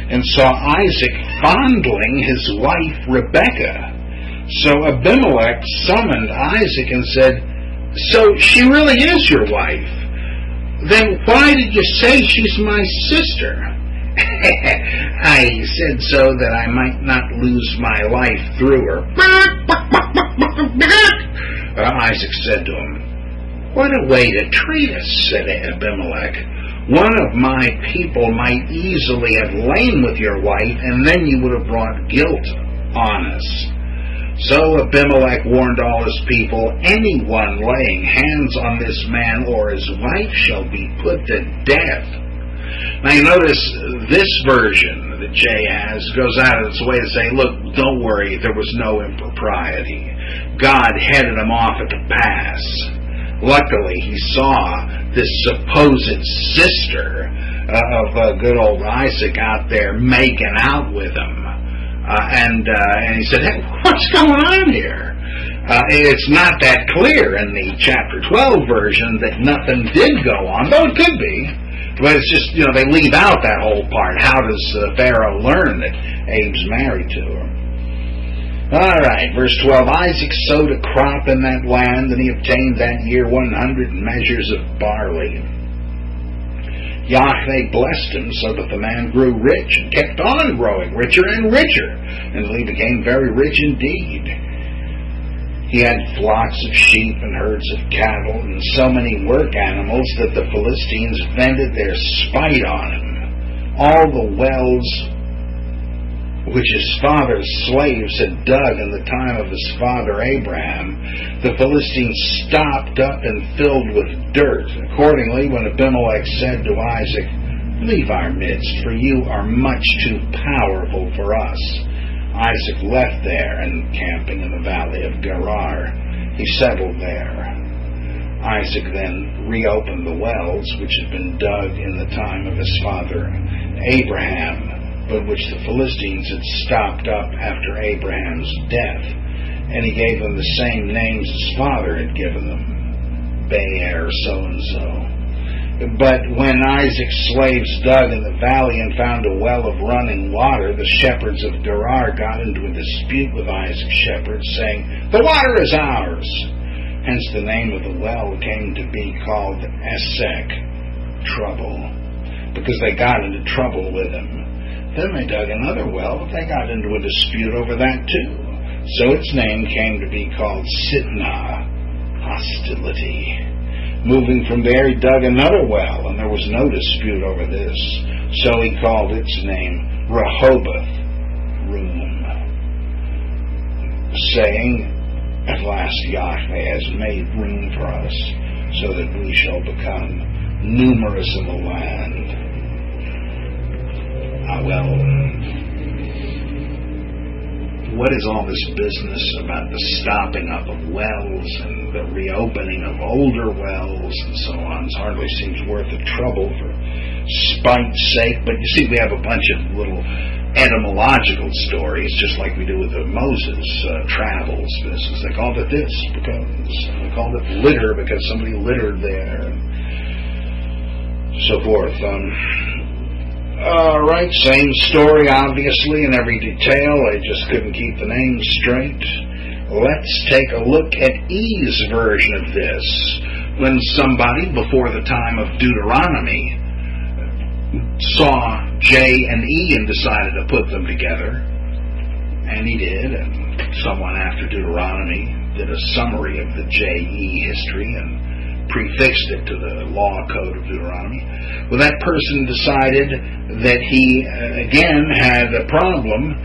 and saw Isaac fondling his wife Rebekah. So Abimelech summoned Isaac and said, so she really is your wife? Then why did you say she's my sister? I said so that I might not lose my life through her. Isaac said to him, what a way to treat us, said Abimelech. One of my people might easily have lain with your wife, and then you would have brought guilt on us. So Abimelech warned all his people, anyone laying hands on this man or his wife shall be put to death. Now you notice this version that Jay has goes out of its way to say, look, don't worry, there was no impropriety. God headed him off at the pass. Luckily, he saw this supposed sister of good old Isaac out there making out with him. And he said, hey, what's going on here? It's not that clear in the chapter 12 version that nothing did go on, though it could be. But it's just, they leave out that whole part. How does Pharaoh learn that Abe's married to her? All right, verse 12. Isaac sowed a crop in that land, and he obtained that year 100 measures of barley. Yahweh blessed him so that the man grew rich and kept on growing richer and richer until he became very rich indeed. He had flocks of sheep and herds of cattle and so many work animals that the Philistines vented their spite on him. All the wells which his father's slaves had dug in the time of his father Abraham, the Philistines stopped up and filled with dirt. Accordingly, when Abimelech said to Isaac, leave our midst, for you are much too powerful for us, Isaac left there, and camping in the valley of Gerar, he settled there. Isaac then reopened the wells which had been dug in the time of his father Abraham, but which the Philistines had stopped up after Abraham's death, and he gave them the same names his father had given them, Beer so-and-so. But when Isaac's slaves dug in the valley and found a well of running water, the shepherds of Gerar got into a dispute with Isaac's shepherds, saying, "The water is ours." Hence the name of the well came to be called Esek, trouble, because they got into trouble with him. Then they dug another well, but they got into a dispute over that too. So its name came to be called Sitnah, hostility. Moving from there, he dug another well, and there was no dispute over this. So he called its name Rehoboth, room, saying, "At last Yahweh has made room for us, so that we shall become numerous in the land." What is all this business about the stopping up of wells and the reopening of older wells and so on? It hardly seems worth the trouble for spite's sake. But you see, we have a bunch of little etymological stories, just like we do with the Moses travels business. They called it this because they called it litter because somebody littered there, and so forth. All right, same story, obviously, in every detail. I just couldn't keep the names straight. Let's take a look at E's version of this. When somebody, before the time of Deuteronomy, saw J and E and decided to put them together, and he did, and someone after Deuteronomy did a summary of the J-E history and prefixed it to the law code of Deuteronomy. Well, that person decided that he, again, had a problem.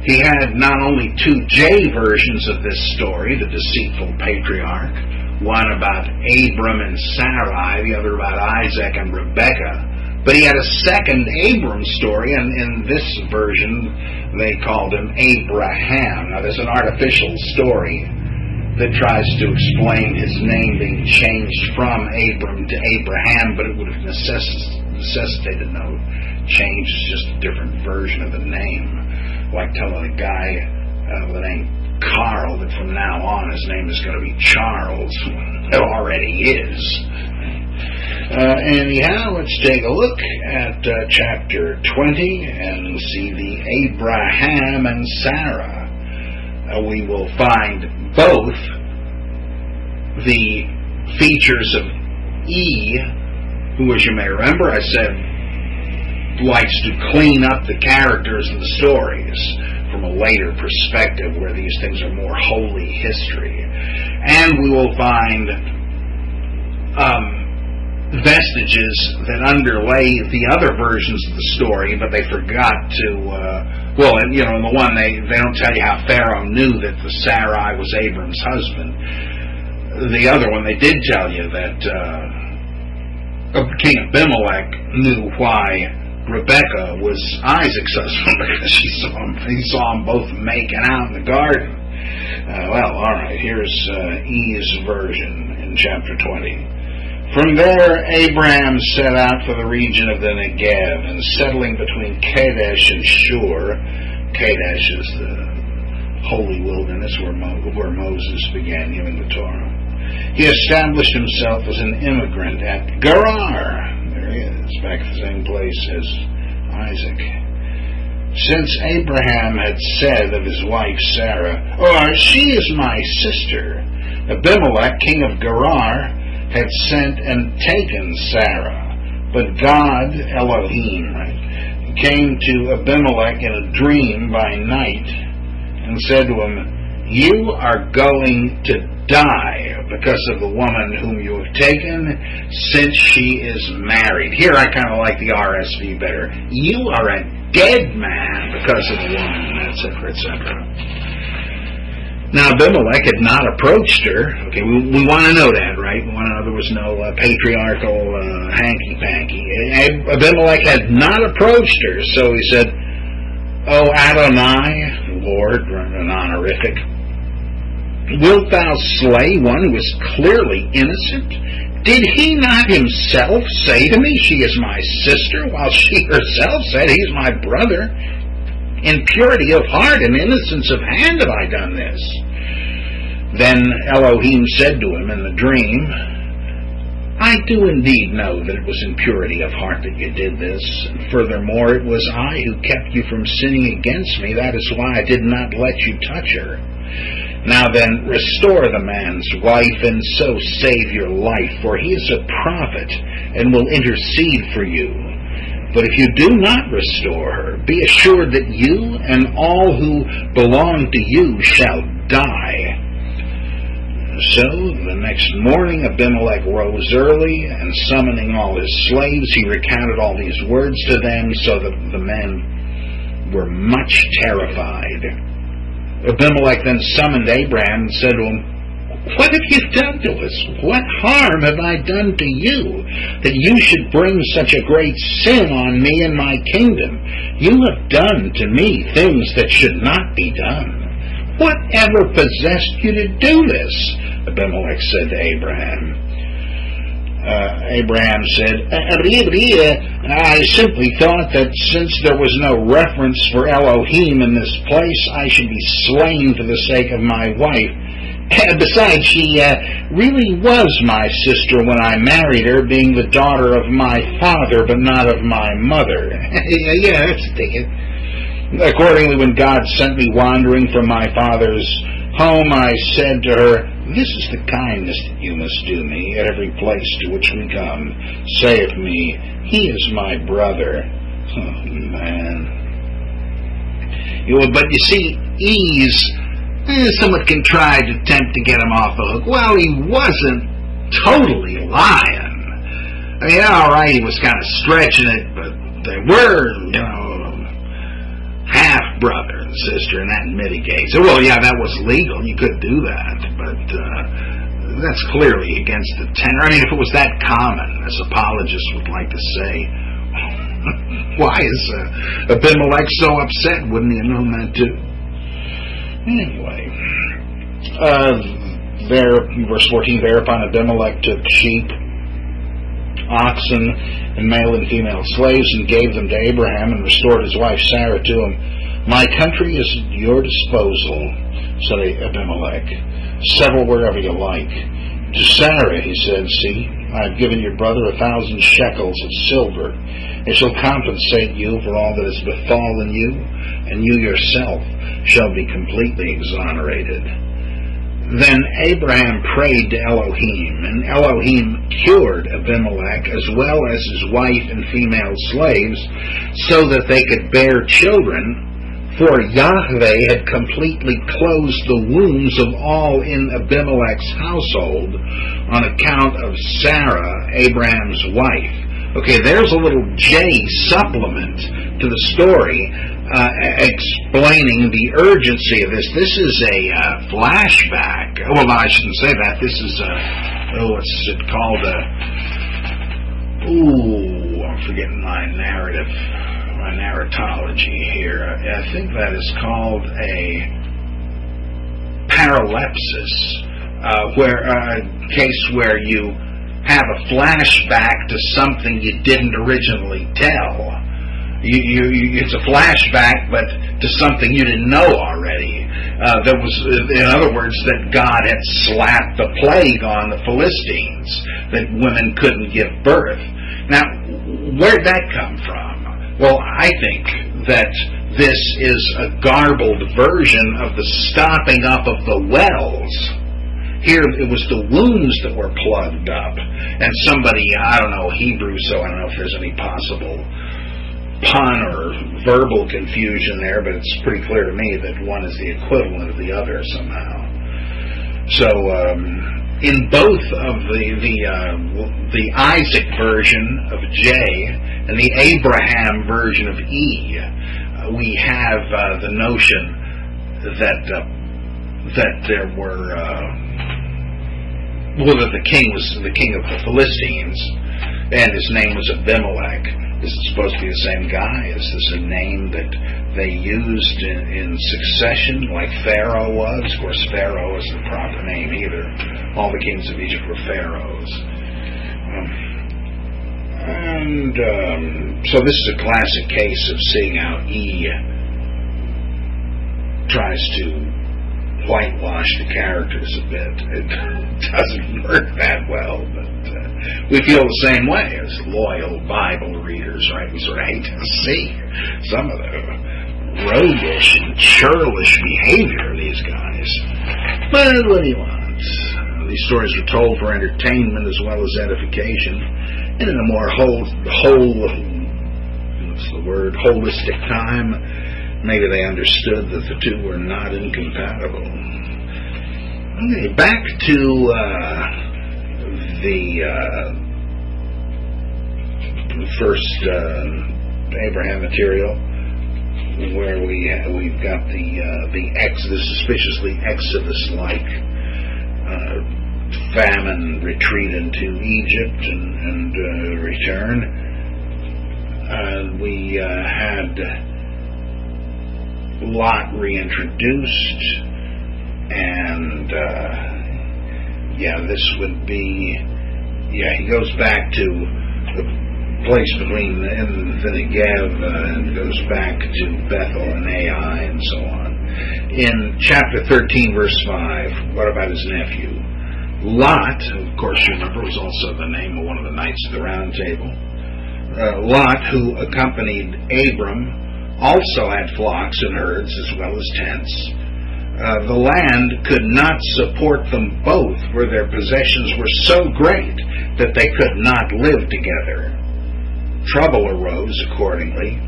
He had not only two J versions of this story, the deceitful patriarch, one about Abram and Sarai, the other about Isaac and Rebekah, but he had a second Abram story, and in this version they called him Abraham. Now, there's an artificial story that tries to explain his name being changed from Abram to Abraham, but it would have necessitated no change. It's just a different version of the name. Like telling a guy with the name Carl that from now on his name is going to be Charles. It already is. Anyhow, let's take a look at chapter 20 and see the Abraham and Sarah. We will find both the features of E, who, as you may remember, I said likes to clean up the characters and the stories from a later perspective where these things are more holy history. And we will find vestiges that underlay the other versions of the story, but they forgot to, in the one they don't tell you how Pharaoh knew that the Sarai was Abram's husband. The other one, they did tell you that King Abimelech knew why Rebekah was Isaac's husband because he saw them both making out in the garden. All right, here's E's version in chapter 20. From there, Abraham set out for the region of the Negev, and settling between Kadesh and Shur. Kadesh is the holy wilderness where Moses began giving the Torah. He established himself as an immigrant at Gerar. There he is, back at the same place as Isaac. Since Abraham had said of his wife Sarah, "She is my sister," Abimelech, king of Gerar, had sent and taken Sarah. But God, Elohim, came to Abimelech in a dream by night and said to him, "You are going to die because of the woman whom you have taken, since she is married." Here I kind of like the RSV better. "You are a dead man because of the woman," etc., etc. Now, Abimelech had not approached her. Okay, we want to know that, right? We want to know there was no patriarchal hanky-panky. Abimelech had not approached her, so he said, "O Adonai, Lord," an honorific, "wilt thou slay one who is clearly innocent? Did he not himself say to me, 'She is my sister,' while she herself said, 'He's my brother'? In purity of heart and innocence of hand have I done this." Then Elohim said to him in the dream, I do indeed know that it was in purity of heart that you did this. And furthermore, it was I who kept you from sinning against me. That is why I did not let you touch her. Now then, restore the man's wife, and so save your life, for he is a prophet, and will intercede for you. But if you do not restore her, be assured that you and all who belong to you shall die. So the next morning Abimelech rose early, and summoning all his slaves, he recounted all these words to them, so that the men were much terrified. Abimelech then summoned Abraham and said to him, "What have you done to us? What harm have I done to you, that you should bring such a great sin on me and my kingdom? You have done to me things that should not be done. Whatever possessed you to do this?" Abimelech said to Abraham. Abraham said, "I simply thought that since there was no reference for Elohim in this place, I should be slain for the sake of my wife. Besides, she really was my sister when I married her, being the daughter of my father, but not of my mother." Yeah, that's it. "Accordingly, when God sent me wandering from my father's home, I said to her, 'This is the kindness that you must do me at every place to which we come. Say of me, he is my brother.'" Oh, man. But you see, he's somewhat contrived attempt to get him off the hook. Well, he wasn't totally lying. I mean, all right, he was kind of stretching it, but they were, half brother and sister, and that mitigates it. Well, yeah, that was legal. You could do that, but that's clearly against the tenor. I mean, if it was that common, as apologists would like to say, why is Abimelech so upset? Wouldn't he have known that too? Anyway, verse 14, thereupon Abimelech took sheep, oxen, and male and female slaves, and gave them to Abraham, and restored his wife Sarah to him. "My country is at your disposal," said Abimelech. "Settle wherever you like." To Sarah he said, "See, I have given your brother 1,000 shekels of silver. It shall compensate you for all that has befallen you, and you yourself shall be completely exonerated." Then Abraham prayed to Elohim, and Elohim cured Abimelech as well as his wife and female slaves, so that they could bear children, for Yahweh had completely closed the wombs of all in Abimelech's household on account of Sarah, Abraham's wife. Okay, there's a little J supplement to the story, explaining the urgency of this. This is a flashback. Well, no, I shouldn't say that. This is what's it called? I'm forgetting my narrative, my narratology here. I think that is called a paralepsis, where a case where you have a flashback to something you didn't originally tell. It's a flashback, but to something you didn't know already. There was, in other words, that God had slapped the plague on the Philistines, that women couldn't give birth. Now, where'd that come from? Well, I think that this is a garbled version of the stopping up of the wells. Here, it was the wombs that were plugged up. And somebody, I don't know Hebrew, so I don't know if there's any possible pun or verbal confusion there, but it's pretty clear to me that one is the equivalent of the other somehow. So, in both of the Isaac version of J and the Abraham version of E, we have the notion that there were that the king was the king of the Philistines, and his name was Abimelech. Is it supposed to be the same guy? Is this a name that they used in succession like Pharaoh was? Of course, Pharaoh isn't the proper name either. All the kings of Egypt were pharaohs. So this is a classic case of seeing how E tries to whitewash the characters a bit. It doesn't work that well, but We feel the same way as loyal Bible readers, right? We sort of hate to see some of the roguish and churlish behavior of these guys. But what do you want? These stories were told for entertainment as well as edification, and in a more holistic time, maybe they understood that the two were not incompatible. Okay, back to the first Abraham material, where we've got the suspiciously Exodus-like famine retreat into Egypt and return. We had Lot reintroduced, and this would be, he goes back to the place between the Negev and goes back to Bethel and Ai and so on. In chapter 13, verse 5, what about his nephew? Lot, of course you remember, was also the name of one of the Knights of the Round Table. Lot, who accompanied Abram, also had flocks and herds as well as tents. The land could not support them both, for their possessions were so great that they could not live together. Trouble arose, accordingly,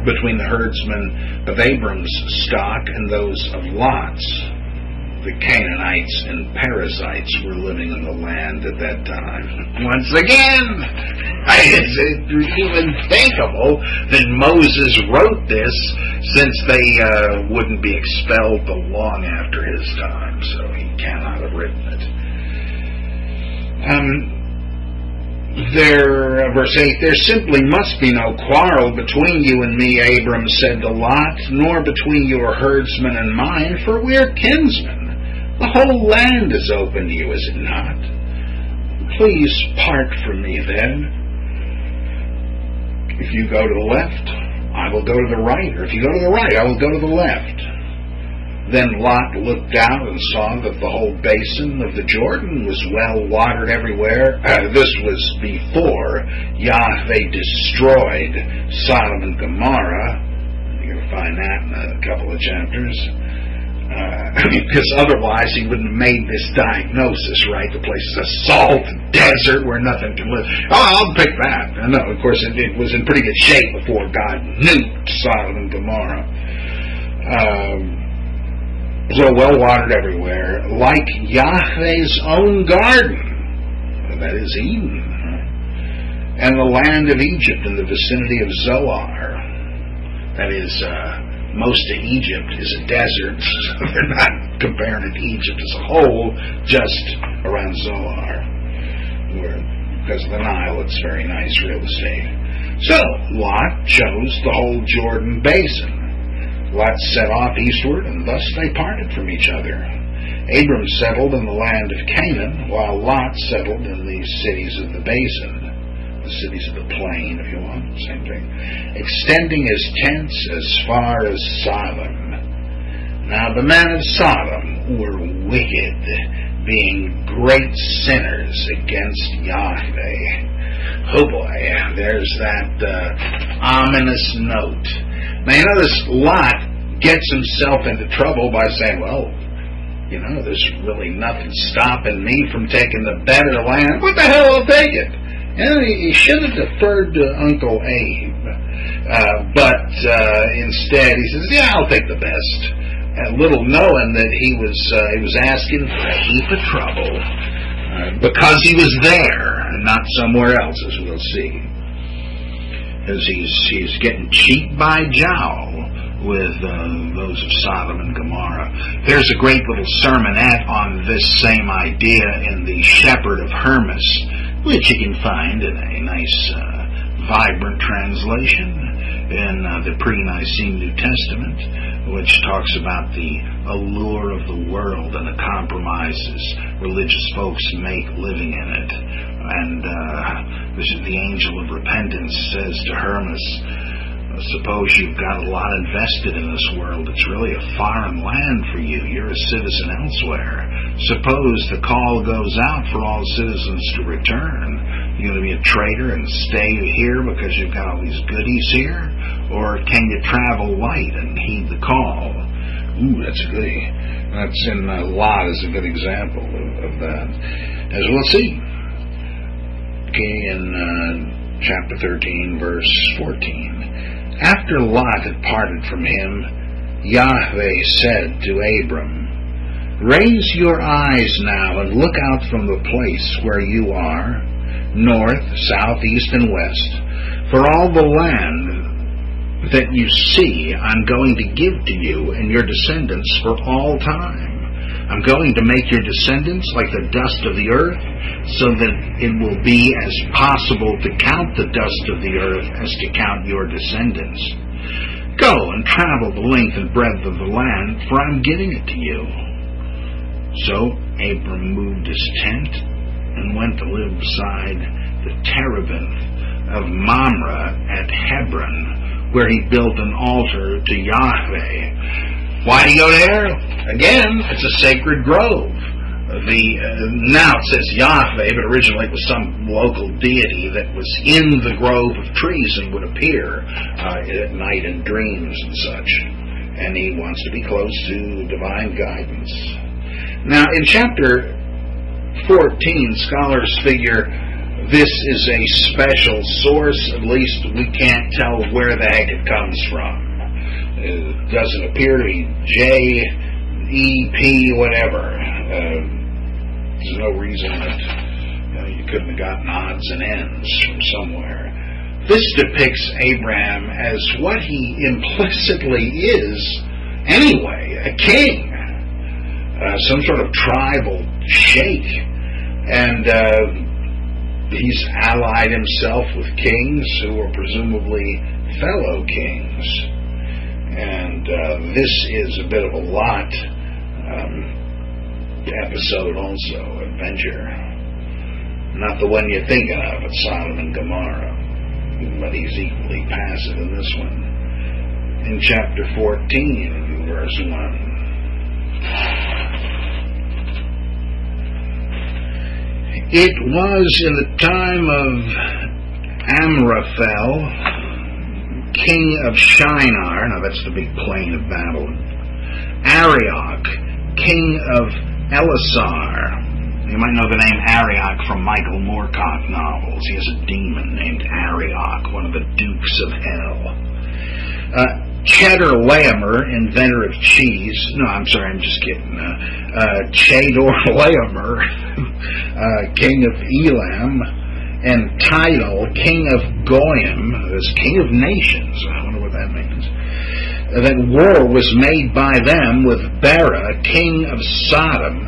between the herdsmen of Abram's stock and those of Lot's. The Canaanites and Perizzites were living in the land at that time. Once again, is it even thinkable that Moses wrote this, since they wouldn't be expelled till long after his time, so he cannot have written it. Verse 8, there simply must be no quarrel between you and me, Abram said to Lot, nor between your herdsmen and mine, for we are kinsmen. The whole land is open to you, is it not? Please part from me then. If you go to the left, I will go to the right, or if you go to the right, I will go to the left. Then Lot looked out and saw that the whole basin of the Jordan was well watered everywhere. This was before Yahweh destroyed Sodom and Gomorrah. You're going to find that in a couple of chapters. Because otherwise he wouldn't have made this diagnosis, right? The place is a salt desert where nothing can live. Oh, I'll pick that. No, of course it was in pretty good shape before God nuked Sodom and Gomorrah. So well watered everywhere, like Yahweh's own garden, that is Eden, and the land of Egypt in the vicinity of Zoar, that is, most of Egypt is a desert, so they're not comparing it to Egypt as a whole, just around Zoar, where, because of the Nile, it's very nice real estate. So, Lot chose the whole Jordan basin. Lot set off eastward, and thus they parted from each other. Abram settled in the land of Canaan, while Lot settled in the cities of the basin, the cities of the plain, if you want, same thing, extending his tents as far as Sodom. Now the men of Sodom were wicked, being great sinners against Yahweh. Oh boy, there's that ominous note. Now you notice Lot gets himself into trouble by saying, well, there's really nothing stopping me from taking the better land. What the hell, I'll take it. He should have deferred to Uncle Abe. But instead he says, yeah, I'll take the best. Little knowing that he was asking for a heap of trouble because he was there and not somewhere else, as we'll see. As he's getting cheek by jowl with those of Sodom and Gomorrah. There's a great little sermonette on this same idea in The Shepherd of Hermas, which you can find in a nice, vibrant translation in the pre-Nicene New Testament, which talks about the allure of the world and the compromises religious folks make living in it. And the angel of repentance says to Hermas, Suppose you've got a lot invested in this world. It's really a foreign land for you. You're a citizen elsewhere. Suppose the call goes out for all citizens to return. You're going to be a traitor and stay here because you've got all these goodies here? Or can you travel light and heed the call? Ooh, that's a goodie. That's in Lot is a good example of that. As we'll see. Okay, in chapter 13, verse 14. After Lot had parted from him, Yahweh said to Abram, Raise your eyes now and look out from the place where you are, north, south, east, and west, for all the land that you see I'm going to give to you and your descendants for all time. I'm going to make your descendants like the dust of the earth, so that it will be as possible to count the dust of the earth as to count your descendants. Go and travel the length and breadth of the land, for I'm giving it to you. So Abram moved his tent and went to live beside the terebinth of Mamre at Hebron, where he built an altar to Yahweh. Why do you go there? Again, it's a sacred grove. Now it says Yahweh, but originally it was some local deity that was in the grove of trees and would appear at night in dreams and such. And he wants to be close to divine guidance. Now, in chapter 14, scholars figure this is a special source. At least we can't tell where the heck it comes from. It doesn't appear to be J, E, P, whatever. There's no reason that you couldn't have gotten odds and ends from somewhere. This depicts Abraham as what he implicitly is anyway, a king, some sort of tribal sheikh, and he's allied himself with kings who are presumably fellow kings. And this is a bit of a Lot episode also, adventure. Not the one you're thinking of, it's Sodom and Gomorrah. But he's equally passive in this one. In chapter 14, verse 1. It was in the time of Amraphel, king of Shinar, now that's the big plain of Babylon, Arioch, king of Elasar. You might know the name Arioch from Michael Moorcock novels. He has a demon named Arioch, one of the dukes of hell. Chedorlaomer, inventor of cheese. No, I'm sorry, I'm just kidding. Chedorlaomer, king of Elam. And Tidal, king of Goyim, this king of nations. I wonder what that means. That war was made by them with Bera, king of Sodom,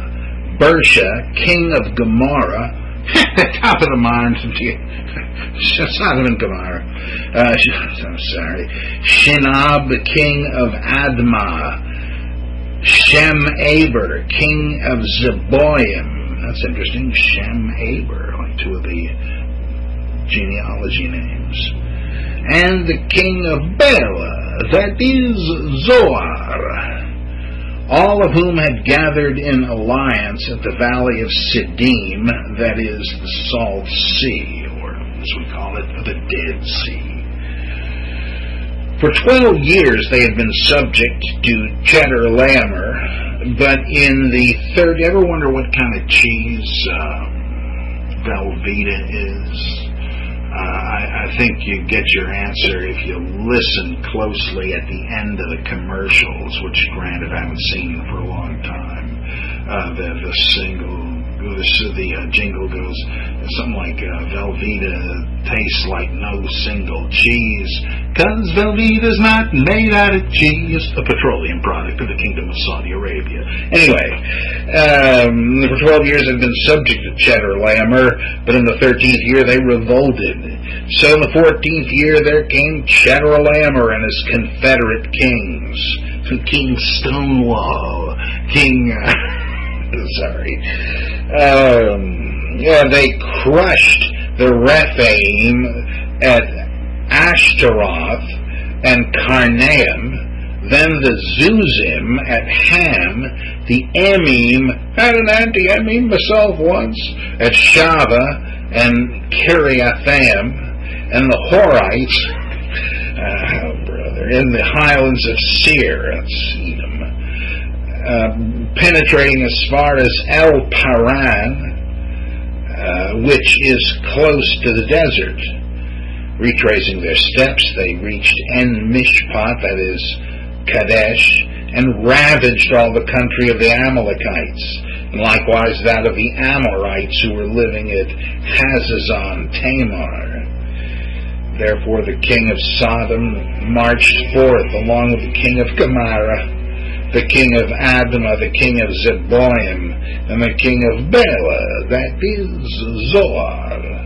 Bersha, king of Gomorrah, top of the mountain, Sodom and Gomorrah. I'm sorry. Shinab, king of Admah, Shem-Aber, king of Zeboim. That's interesting. Shem-Aber, like two of the genealogy names. And the king of Bela, that is Zoar, all of whom had gathered in alliance at the valley of Siddim, that is the Salt Sea, or as we call it, the Dead Sea. For 12 years they had been subject to Chedorlaomer, but in the third, you ever wonder what kind of cheese Velveeta is? I think you get your answer if you listen closely at the end of the commercials, which, granted, I haven't seen for a long time. The jingle goes something like Velveeta tastes like no single cheese, 'cause Velveeta's not made out of cheese, a petroleum product of the Kingdom of Saudi Arabia. Anyway, for 12 years they've been subject to Chedorlaomer, but in the 13th year they revolted. So in the 14th year there came Chedorlaomer and his confederate kings, King Stonewall, King... they crushed the Rephaim at Ashtaroth, and Carnaeum, then the Zuzim at Ham, the Emim, had an anti-Emim myself once, at Shava and Kiriathaim, and the Horites, in the highlands of Seir, that's Edom, penetrating as far as El Paran, which is close to the desert. Retracing their steps, they reached En Mishpat, that is Kadesh, and ravaged all the country of the Amalekites, and likewise that of the Amorites who were living at Hazazon Tamar. Therefore the king of Sodom marched forth along with the king of Gomorrah, the king of Admah, the king of Zeboim, and the king of Bela, that is Zoar.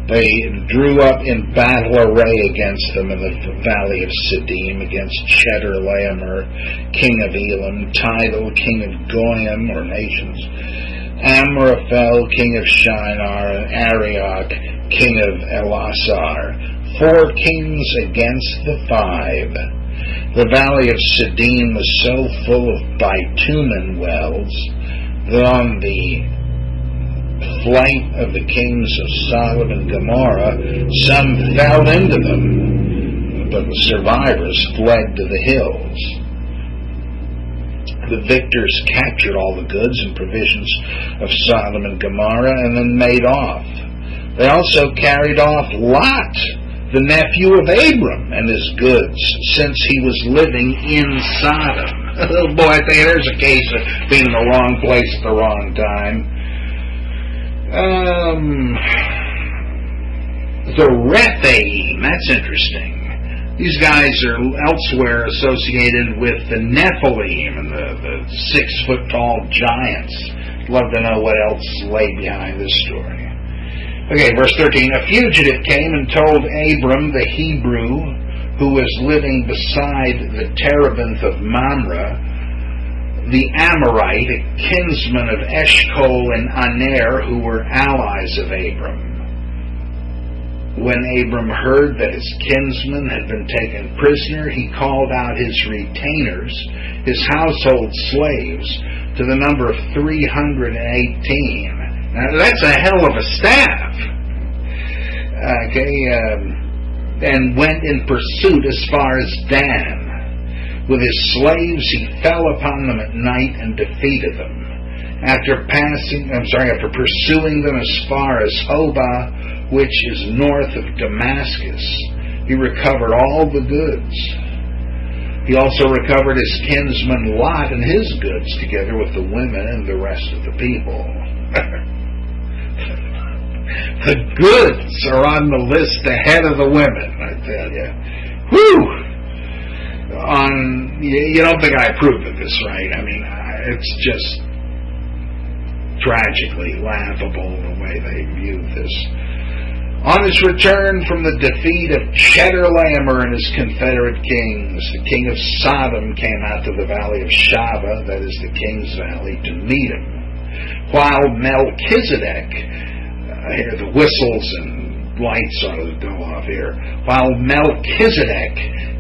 They drew up in battle array against them in the valley of Siddim, against Chedorlaomer, king of Elam, Tidal, king of Goyim, or nations, Amraphel, king of Shinar, and Arioch, king of Elasar. 4 kings against the 5. The valley of Siddim was so full of bitumen wells that on the flight of the kings of Sodom and Gomorrah, some fell into them, but the survivors fled to the hills. The victors captured all the goods and provisions of Sodom and Gomorrah and then made off. They also carried off Lot, the nephew of Abram, and his goods, since he was living in Sodom. Oh boy, I think there's a case of being in the wrong place at the wrong time. The Rephaim, that's interesting. These guys are elsewhere associated with the Nephilim and the 6-foot-tall giants. Love to know what else lay behind this story. Okay, verse 13. A fugitive came and told Abram the Hebrew, who was living beside the terebinth of Mamre, the Amorite, a kinsman of Eshcol and Aner, who were allies of Abram. When Abram heard that his kinsman had been taken prisoner, he called out his retainers, his household slaves, to the number of 318. Now, that's a hell of a staff. And went in pursuit as far as Dan. With his slaves, he fell upon them at night and defeated them. After pursuing them as far as Hobah, which is north of Damascus, he recovered all the goods. He also recovered his kinsman Lot and his goods, together with the women and the rest of the people. The goods are on the list ahead of the women, I tell you. Whew! You don't think I approve of this, right? I mean, it's just tragically laughable the way they view this. On his return from the defeat of Chedorlaomer and his confederate kings, the king of Sodom came out to the valley of Shava, that is the king's valley, to meet him. While Melchizedek, here the whistles and lights ought to go off here, while Melchizedek,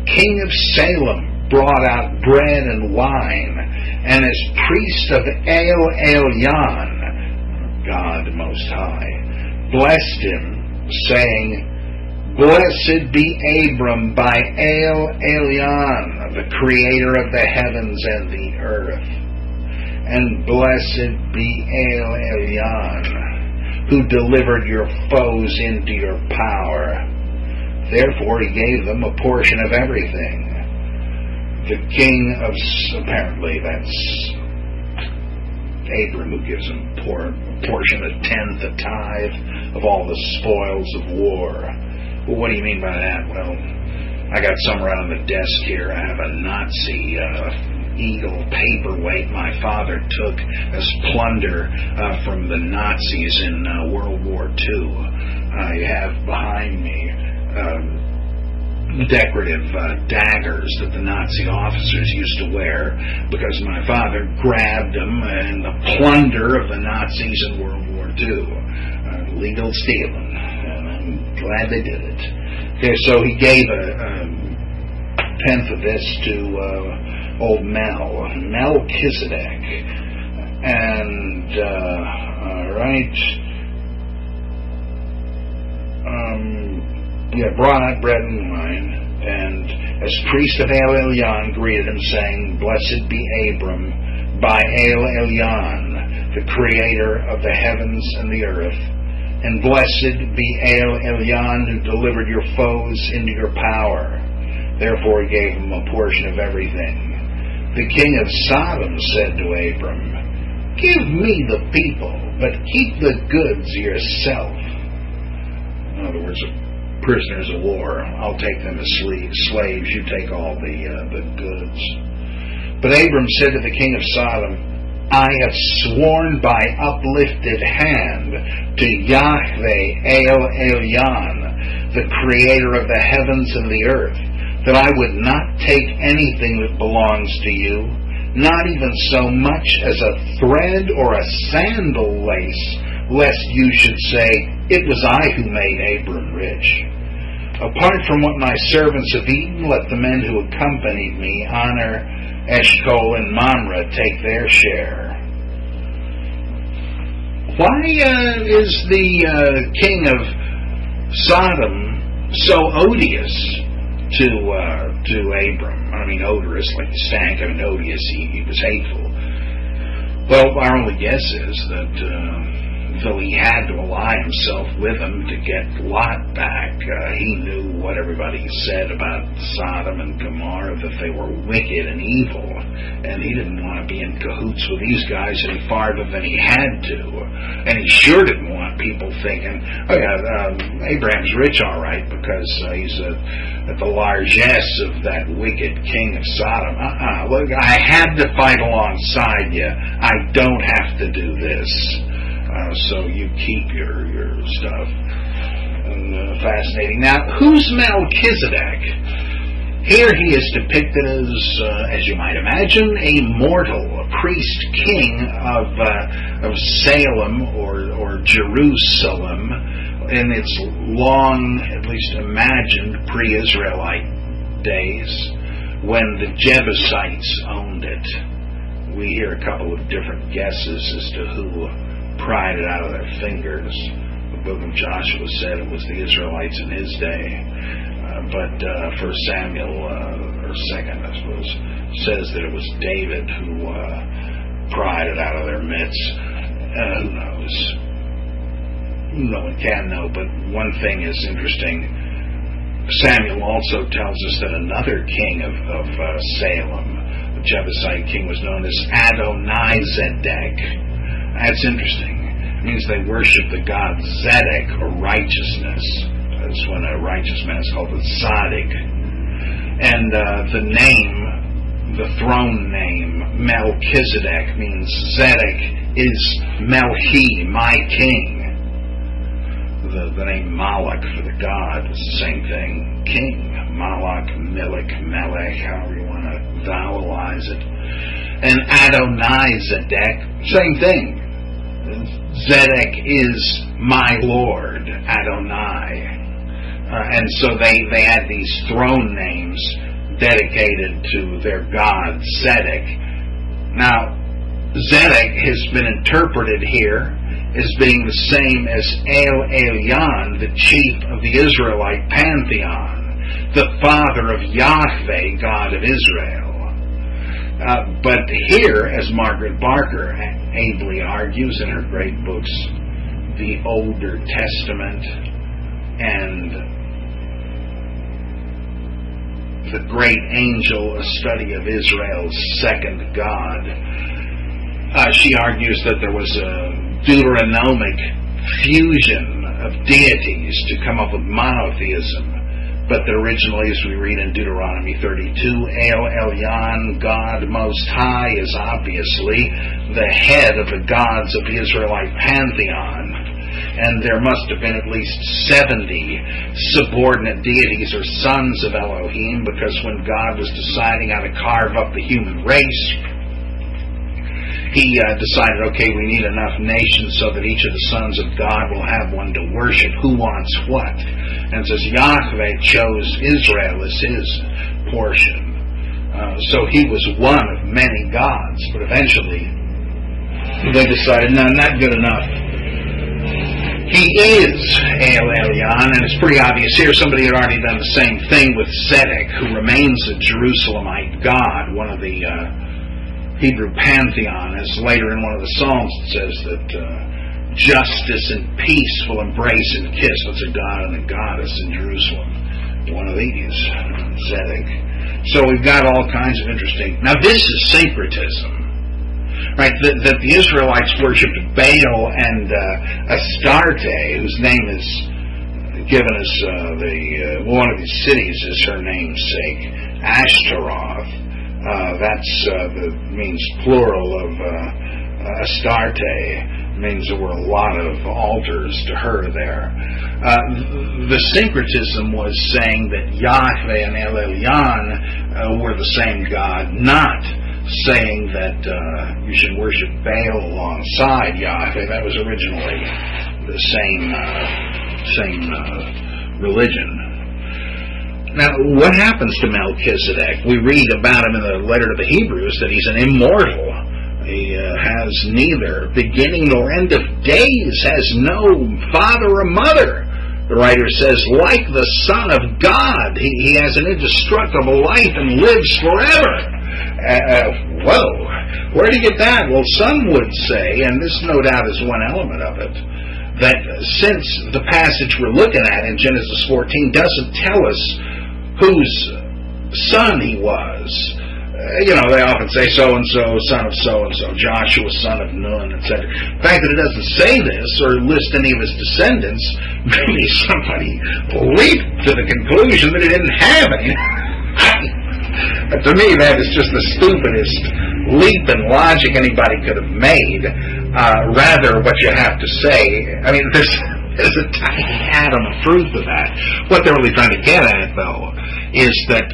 king of Salem, brought out bread and wine, and as priest of El Elyon, God Most High, blessed him, saying, Blessed be Abram by El Elyon, the creator of the heavens and the earth, and blessed be El Elyon, who delivered your foes into your power. Therefore he gave them a portion of everything. The king of, apparently that's Abram, who gives him a portion, a tenth, a tithe of all the spoils of war. Well, what do you mean by that? Well, I got somewhere on the desk here, I have a Nazi eagle paperweight my father took as plunder from the Nazis in World War II. You have behind me decorative daggers that the Nazi officers used to wear because my father grabbed them in the plunder of the Nazis in World War II. Legal stealing, and I'm glad they did it. Okay, so he gave tenth of this to old Melchizedek. And, all right. Brought out bread and wine, and as priest of El Elyon greeted him, saying, Blessed be Abram by El Elyon, the creator of the heavens and the earth, and blessed be El Elyon, who delivered your foes into your power. Therefore he gave him a portion of everything. The king of Sodom said to Abram, Give me the people, but keep the goods yourself. In other words, prisoners of war. I'll take them as slaves. You take all the goods. But Abram said to the king of Sodom, I have sworn by uplifted hand to Yahweh El Elyon, the creator of the heavens and the earth, that I would not take anything that belongs to you, not even so much as a thread or a sandal lace, lest you should say, It was I who made Abram rich. Apart from what my servants have eaten, let the men who accompanied me honor Eshcol and Mamre, take their share. Why is the king of Sodom so odious to Abram? I mean, odorous, like the stank. I mean, odious, he was hateful. Well, our only guess is that though he had to ally himself with him to get Lot back, he knew what everybody said about Sodom and Gomorrah, that they were wicked and evil, and he didn't want to be in cahoots with these guys any farther than he had to. And he sure didn't want people thinking, oh yeah, Abraham's rich all right because he's at the largesse of that wicked king of Sodom. Look, I had to fight alongside you. I don't have to do this. So you keep your stuff. And, fascinating. Now, who's Melchizedek? Here he is depicted as you might imagine, a mortal, a priest king of Salem or Jerusalem in its long, at least imagined, pre-Israelite days when the Jebusites owned it. We hear a couple of different guesses as to who pried it out of their fingers. The book of Joshua said it was the Israelites in his day, but 1 Samuel, or 2nd, I suppose, says that it was David who pried it out of their midst. Who knows? No one can know, but one thing is interesting. Samuel also tells us that another king of Salem, the Jebusite king, was known as Adonizedek. That's interesting. It means they worship the god Zedek, or righteousness. That's when a righteous man is called a tzaddik. And the name, the throne name, Melchizedek, means Zedek is Melchi, my king. The name Malach for the god is the same thing. King. Malach, Milik, Melech, however you want to vowelize it. And Adonizedek, same thing. Zedek is my Lord, Adonai. And so they had these throne names dedicated to their god, Zedek. Now, Zedek has been interpreted here as being the same as El Elyon, the chief of the Israelite pantheon, the father of Yahweh, God of Israel. But here, as Margaret Barker ably argues in her great books, The Older Testament and The Great Angel, A Study of Israel's Second God, she argues that there was a Deuteronomic fusion of deities to come up with monotheism. But that originally, as we read in Deuteronomy 32, El Elyon, God Most High, is obviously the head of the gods of the Israelite pantheon. And there must have been at least 70 subordinate deities or sons of Elohim, because when God was deciding how to carve up the human race, he decided, okay, we need enough nations so that each of the sons of God will have one to worship. Who wants what? And it says Yahweh chose Israel as his portion. So he was one of many gods, but eventually they decided, no, not good enough. He is El Elyon, and it's pretty obvious here. Somebody had already done the same thing with Zedek, who remains a Jerusalemite god, one of the Hebrew pantheon, as later in one of the Psalms it says that justice and peace will embrace and kiss. That's a god and a goddess in Jerusalem. One of these, Zedek. So we've got all kinds of interesting... Now this is syncretism, right? That the Israelites worshipped Baal and Astarte, whose name is given as one of these cities is her namesake, Ashtaroth. Means plural of Astarte. Means there were a lot of altars to her there. The syncretism was saying that Yahweh and El Elyon were the same God, not saying that you should worship Baal alongside Yahweh. That was originally the same religion. Now, what happens to Melchizedek? We read about him in the letter to the Hebrews that he's an immortal. He has neither beginning nor end of days, has no father or mother. The writer says, like the Son of God, he has an indestructible life and lives forever. Whoa, where do you get that? Well, some would say, and this no doubt is one element of it, that since the passage we're looking at in Genesis 14 doesn't tell us whose son he was, they often say so-and-so, son of so-and-so, Joshua, son of Nun, etc. The fact that it doesn't say this or list any of his descendants, maybe somebody leaped to the conclusion that he didn't have any. To me, that is just the stupidest leap in logic anybody could have made. Rather, what you have to say, there's a tiny atom of truth to that. What they're really trying to get at, though, is that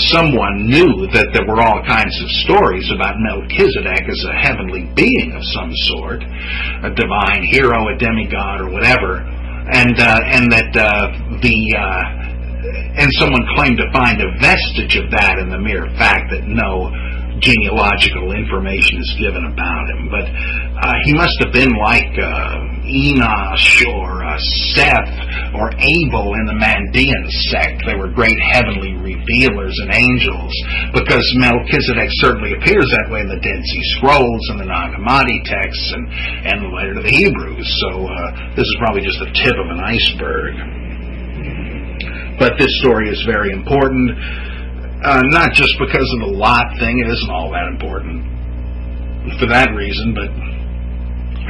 someone knew that there were all kinds of stories about Melchizedek as a heavenly being of some sort, a divine hero, a demigod, or whatever, and someone claimed to find a vestige of that in the mere fact that no genealogical information is given about him. But he must have been like Enosh or Seth or Abel in the Mandean sect. They were great heavenly revealers and angels, because Melchizedek certainly appears that way in the Dead Sea Scrolls and the Nag Hammadi texts and the letter to the Hebrews. So this is probably just the tip of an iceberg. But this story is very important. Not just because of the Lot thing, it isn't all that important for that reason, but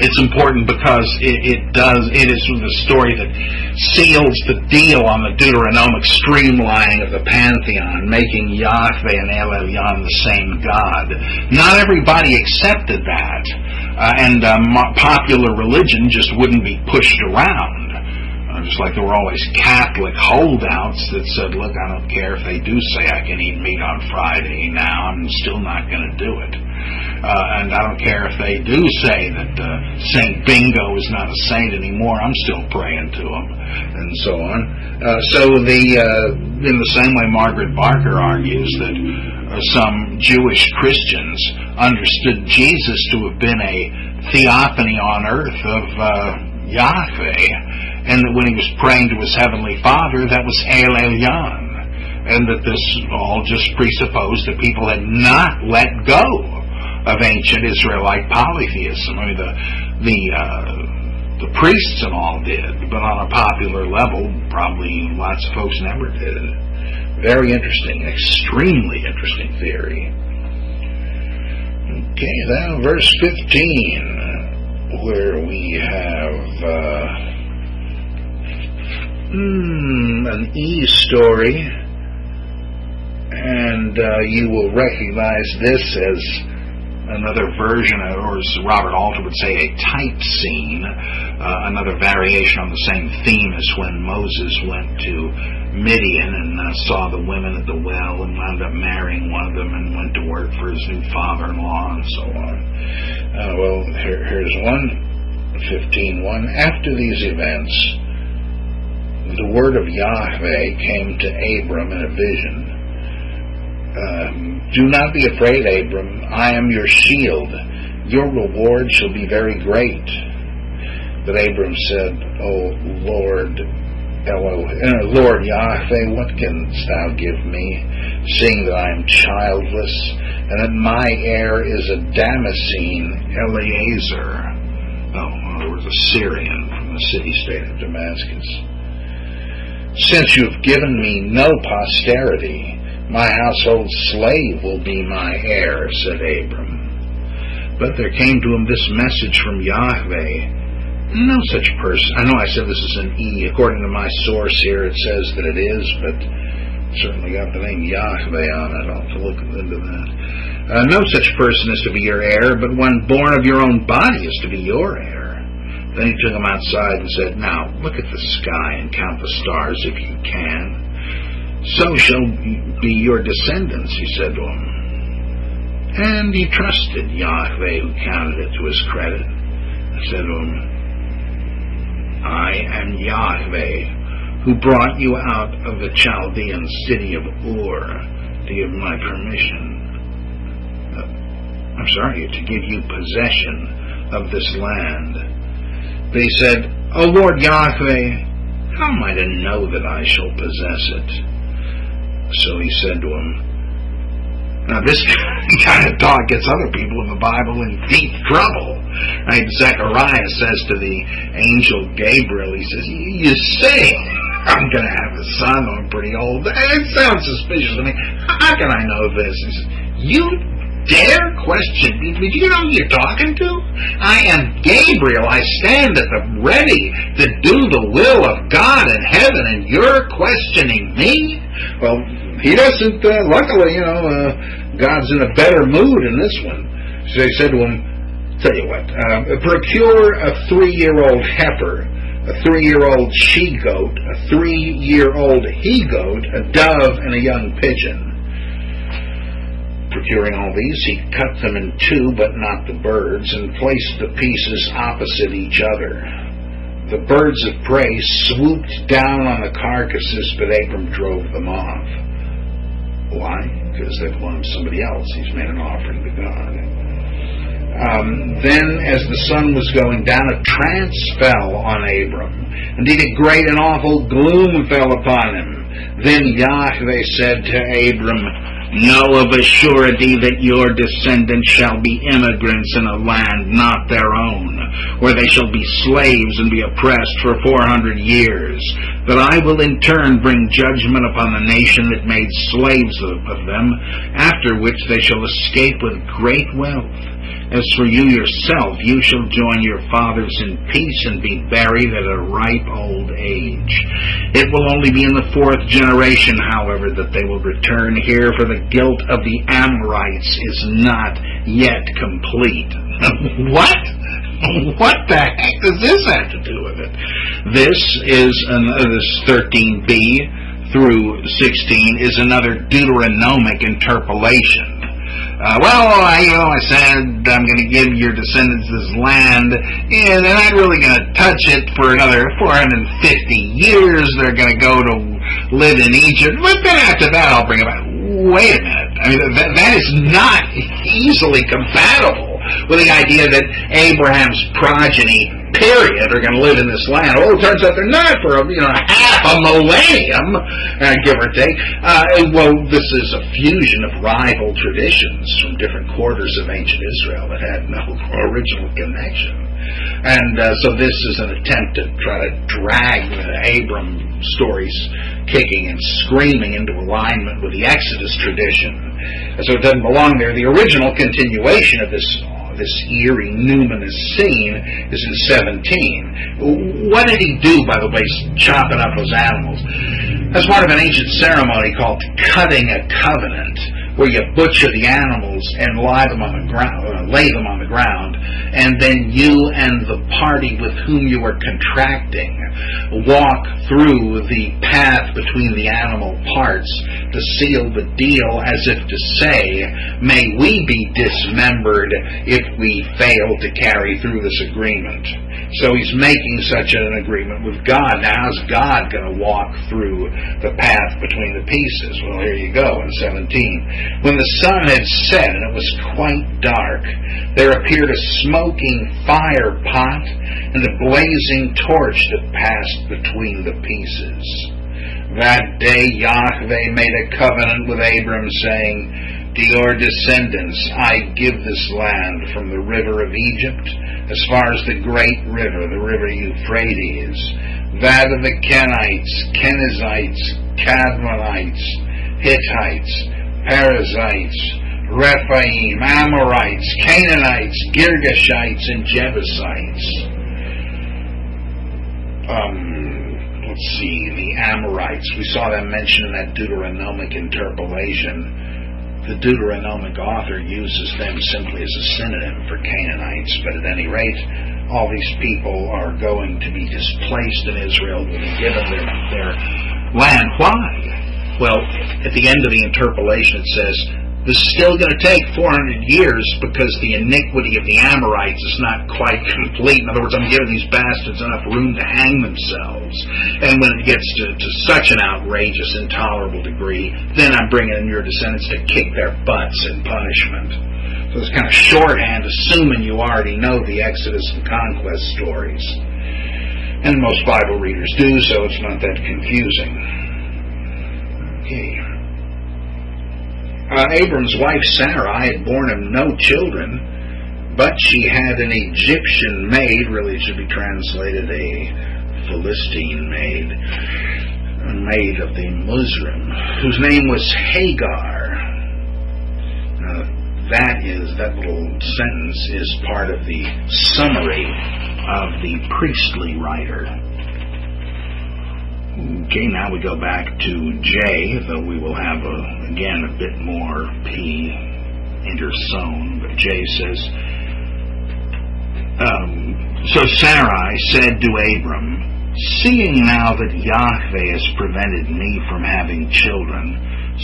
it's important because it is the story that seals the deal on the Deuteronomic streamlining of the pantheon, making Yahweh and El Elyon the same God. Not everybody accepted that, and popular religion just wouldn't be pushed around. Just like there were always Catholic holdouts that said, look, I don't care if they do say I can eat meat on Friday now, I'm still not going to do it. And I don't care if they do say that Saint Bingo is not a saint anymore, I'm still praying to him, and so on. In the same way Margaret Barker argues that some Jewish Christians understood Jesus to have been a theophany on earth of Yahweh, and that when he was praying to his heavenly Father, that was El Elyon, and that this all just presupposed that people had not let go of ancient Israelite polytheism. The priests and all did, but on a popular level, probably lots of folks never did. Very interesting, extremely interesting theory. Okay, now verse 15, where we have an E story, and you will recognize this as another version, or as Robert Alter would say, a type scene, another variation on the same theme as when Moses went to Midian and saw the women at the well and wound up marrying one of them and went to work for his new father-in-law and so on. Here's 1:15:1. After these events, the word of Yahweh came to Abram in a vision. Do not be afraid, Abram. I am your shield. Your reward shall be very great. But Abram said, O Lord Yahweh, what canst thou give me, seeing that I am childless, and that my heir is a Damascene, Eliezer. There was a Syrian from the city-state of Damascus. Since you have given me no posterity, my household slave will be my heir, said Abram. But there came to him this message from Yahweh, no such person. I know I said this is an E. According to my source here, it says that it is, but certainly got the name Yahweh on it. I'll have to look into that. No such person is to be your heir, but one born of your own body is to be your heir. Then he took him outside and said, Now, look at the sky and count the stars if you can. So shall be your descendants, he said to him. And he trusted Yahweh, who counted it to his credit. He said to him, I am Yahweh, who brought you out of the Chaldean city of Ur to give my permission. To give you possession of this land. But he said, O Lord Yahweh, how am I to know that I shall possess it? So he said to him, now this kind of talk gets other people in the Bible in deep trouble. Right? Zechariah says to the angel Gabriel, he says, you say I'm going to have a son, I'm pretty old. It sounds suspicious to me. How can I know this? He says, you dare question me? Do you know who you're talking to? I am Gabriel. I stand at the ready to do the will of God in heaven, and you're questioning me? Well, he doesn't, luckily, God's in a better mood in this one. So he said to him, tell you what, procure a 3-year-old heifer, a 3-year-old she-goat, a 3-year-old he-goat, a dove, and a young pigeon. Procuring all these, he cut them in two, but not the birds, and placed the pieces opposite each other. The birds of prey swooped down on the carcasses, but Abram drove them off. Why? Because they belong to somebody else. He's made an offering to God. Then, as the sun was going down, a trance fell on Abram. Indeed, a great and awful gloom fell upon him. Then Yahweh said to Abram, know of a surety that your descendants shall be immigrants in a land not their own, where they shall be slaves and be oppressed for 400 years. But I will in turn bring judgment upon the nation that made slaves of them, after which they shall escape with great wealth. As for you yourself, you shall join your fathers in peace and be buried at a ripe old age. It will only be in the 4th generation, however, that they will return here, for the guilt of the Amorites is not yet complete. What? What the heck does this have to do with it? This is this 13b through 16 is another Deuteronomic interpolation. I said I'm going to give your descendants this land, and they're not really going to touch it for another 450 years. They're going to go to live in Egypt. But then after that, I'll bring them back. Wait a minute. I mean, that is not easily compatible with the idea that Abraham's progeny, period, are going to live in this land. Well, it turns out they're not for half a millennium, give or take. This is a fusion of rival traditions from different quarters of ancient Israel that had no original connection. And so this is an attempt to try to drag the Abram stories kicking and screaming into alignment with the Exodus tradition. So it doesn't belong there. The original continuation of this eerie, numinous scene is in 17. What did he do, by the way, chopping up those animals? That's part of an ancient ceremony called cutting a covenant, where you butcher the animals and lay them on the ground, and then you and the party with whom you are contracting walk through the path between the animal parts to seal the deal, as if to say, may we be dismembered if we fail to carry through this agreement. So he's making such an agreement with God. Now, how's God going to walk through the path between the pieces? Well, here you go in 17. When the sun had set and it was quite dark, there appeared a smoking fire pot and a blazing torch that passed between the pieces. That day Yahweh made a covenant with Abram, saying, to your descendants I give this land from the river of Egypt as far as the great river, the river Euphrates, that of the Kenites, Kenizzites, Cadmonites, Hittites, Perizzites, Rephaim, Amorites, Canaanites, Girgashites, and Jebusites. Let's see, the Amorites. We saw them mentioned in that Deuteronomic interpolation. The Deuteronomic author uses them simply as a synonym for Canaanites, but at any rate, all these people are going to be displaced in Israel, will be given their land. Why? Well, at the end of the interpolation it says, this is still going to take 400 years because the iniquity of the Amorites is not quite complete. In other words, I'm giving these bastards enough room to hang themselves. And when it gets to such an outrageous, intolerable degree, then I'm bringing in your descendants to kick their butts in punishment. So it's kind of shorthand, assuming you already know the Exodus and conquest stories. And most Bible readers do, so it's not that confusing. Okay. Abram's wife Sarai had borne him no children, but she had an Egyptian maid, really it should be translated a Philistine maid, a maid of the Musrim, whose name was Hagar. That little sentence is part of the summary of the priestly writer. Okay, now we go back to J, though we will have, again, a bit more P intersown. But J says, so Sarai said to Abram, seeing now that Yahweh has prevented me from having children,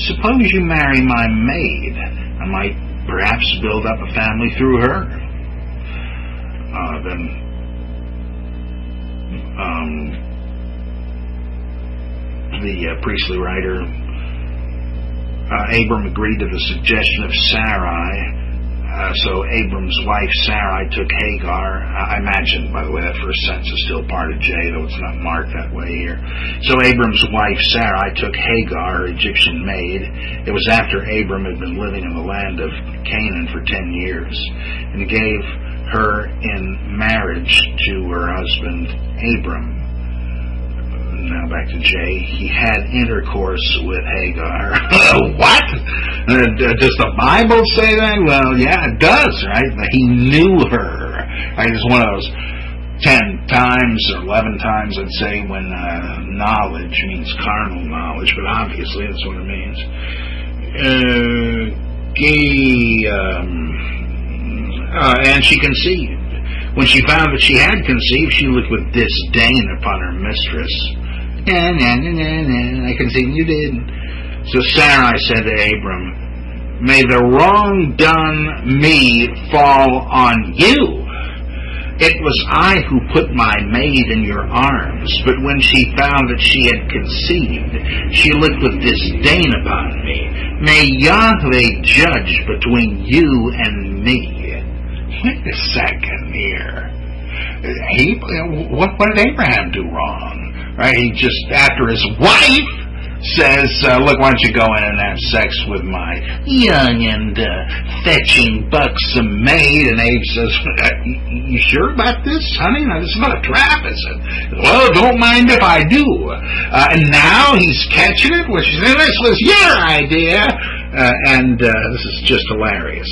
suppose you marry my maid. I might perhaps build up a family through her. The priestly writer, Abram agreed to the suggestion of Sarai. So Abram's wife Sarai took Hagar. I imagine, by the way, that first sentence is still part of J, though it's not marked that way here. So Abram's wife Sarai took Hagar, her Egyptian maid. It was after Abram had been living in the land of Canaan for 10 years, and gave her in marriage to her husband Abram. Now back to J. He had intercourse with Hagar. What? Does the Bible say that? Well, yeah, it does, right? He knew her. Right? It's one of those 10 times or 11 times, I'd say, when knowledge means carnal knowledge, but obviously that's what it means. And she conceived. When she found that she had conceived, she looked with disdain upon her mistress. I conceived, you did. So Sarai said to Abram, may the wrong done me fall on you. It was I who put my maid in your arms, but when she found that she had conceived, she looked with disdain upon me. May Yahweh judge between you and me. Wait a second here. What did Abraham do wrong? Right? He just, after his wife says, look, why don't you go in and have sex with my young and fetching, buxom maid? And Abe says, you sure about this, honey? Now, this is not a trap, is it? Well, don't mind if I do. And now he's catching it? Well, she said, this was your idea. This is just hilarious.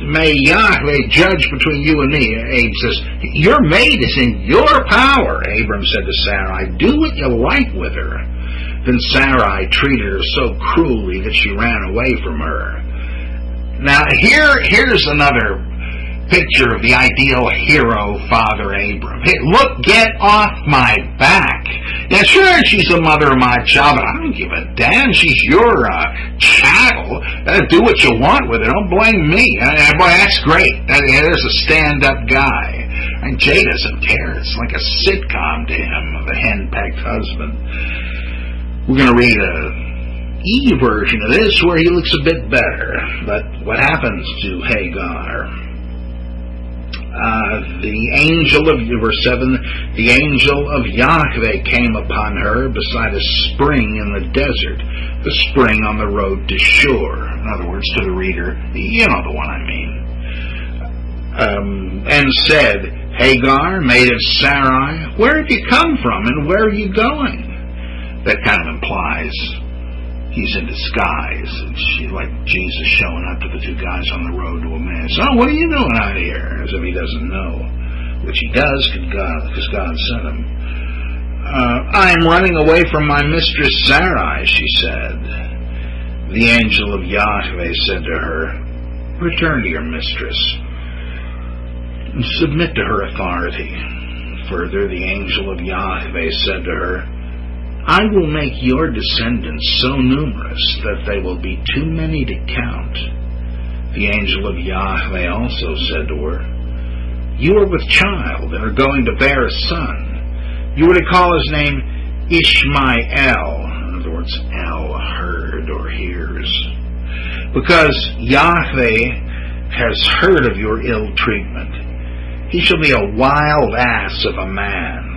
May Yahweh judge between you and me. Abe says, your maid is in your power. Abram said to Sarai, do what you like with her. Then Sarai treated her so cruelly that she ran away from her. Now, here's another picture of the ideal hero, Father Abram. Hey, look, get off my back. Yeah, sure, she's the mother of my child, but I don't give a damn. She's your chattel. Do what you want with her. Don't blame me. Boy, that's great. There's a stand-up guy. And Jay doesn't care. It's like a sitcom to him, of a hen-pecked husband. We're going to read a E version of this where he looks a bit better. But what happens to Hagar? Verse 7, the angel of Yahweh came upon her beside a spring in the desert, the spring on the road to Shur. In other words, to the reader, you know the one I mean. And said, Hagar, maid of Sarai, where have you come from and where are you going? That kind of implies he's in disguise. It's like Jesus showing up to the two guys on the road to Emmaus. Oh, what are you doing out here? As if he doesn't know. Which he does because God sent him. I am running away from my mistress Sarai, she said. The angel of Yahweh said to her, return to your mistress and submit to her authority. Further, the angel of Yahweh said to her, I will make your descendants so numerous that they will be too many to count. The angel of Yahweh also said to her, you are with child and are going to bear a son. You are to call his name Ishmael. In other words, El, heard or hears. Because Yahweh has heard of your ill treatment. He shall be a wild ass of a man,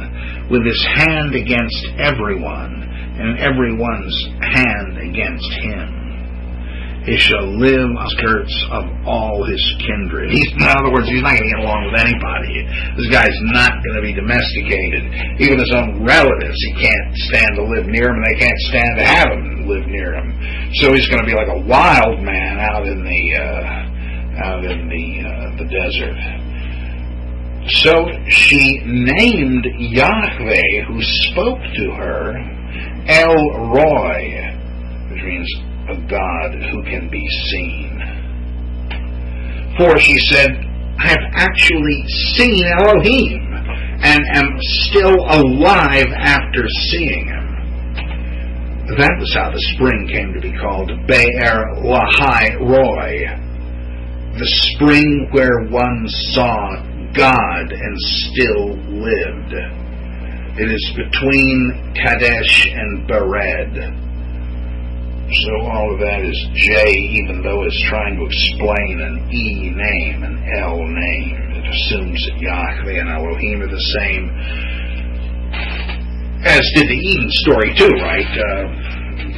with his hand against everyone, and everyone's hand against him. He shall live on the skirts of all his kindred. In other words, he's not going to get along with anybody. This guy's not going to be domesticated. Even his own relatives, he can't stand to live near him, and they can't stand to have him live near him. So he's going to be like a wild man out in the desert. So she named Yahweh, who spoke to her, El Roy, which means a God who can be seen. For she said, I have actually seen Elohim, and am still alive after seeing him. That was how the spring came to be called Be'er Lahai Roy, the spring where one saw God and still lived. It is between Kadesh and Bered. So all of that is J, even though it's trying to explain an E name, an L name. It assumes that Yahweh and Elohim are the same, as did the Eden story too, right?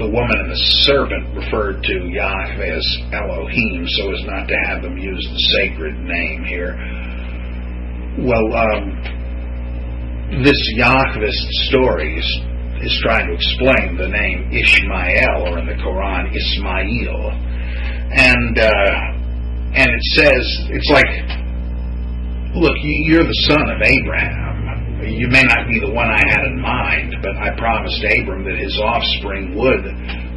The woman and the serpent referred to Yahweh as Elohim so as not to have them use the sacred name here. Well, this Yahwist story is trying to explain the name Ishmael, or in the Quran, Ismail. And it says, it's like, look, you're the son of Abraham. You may not be the one I had in mind, but I promised Abram that his offspring would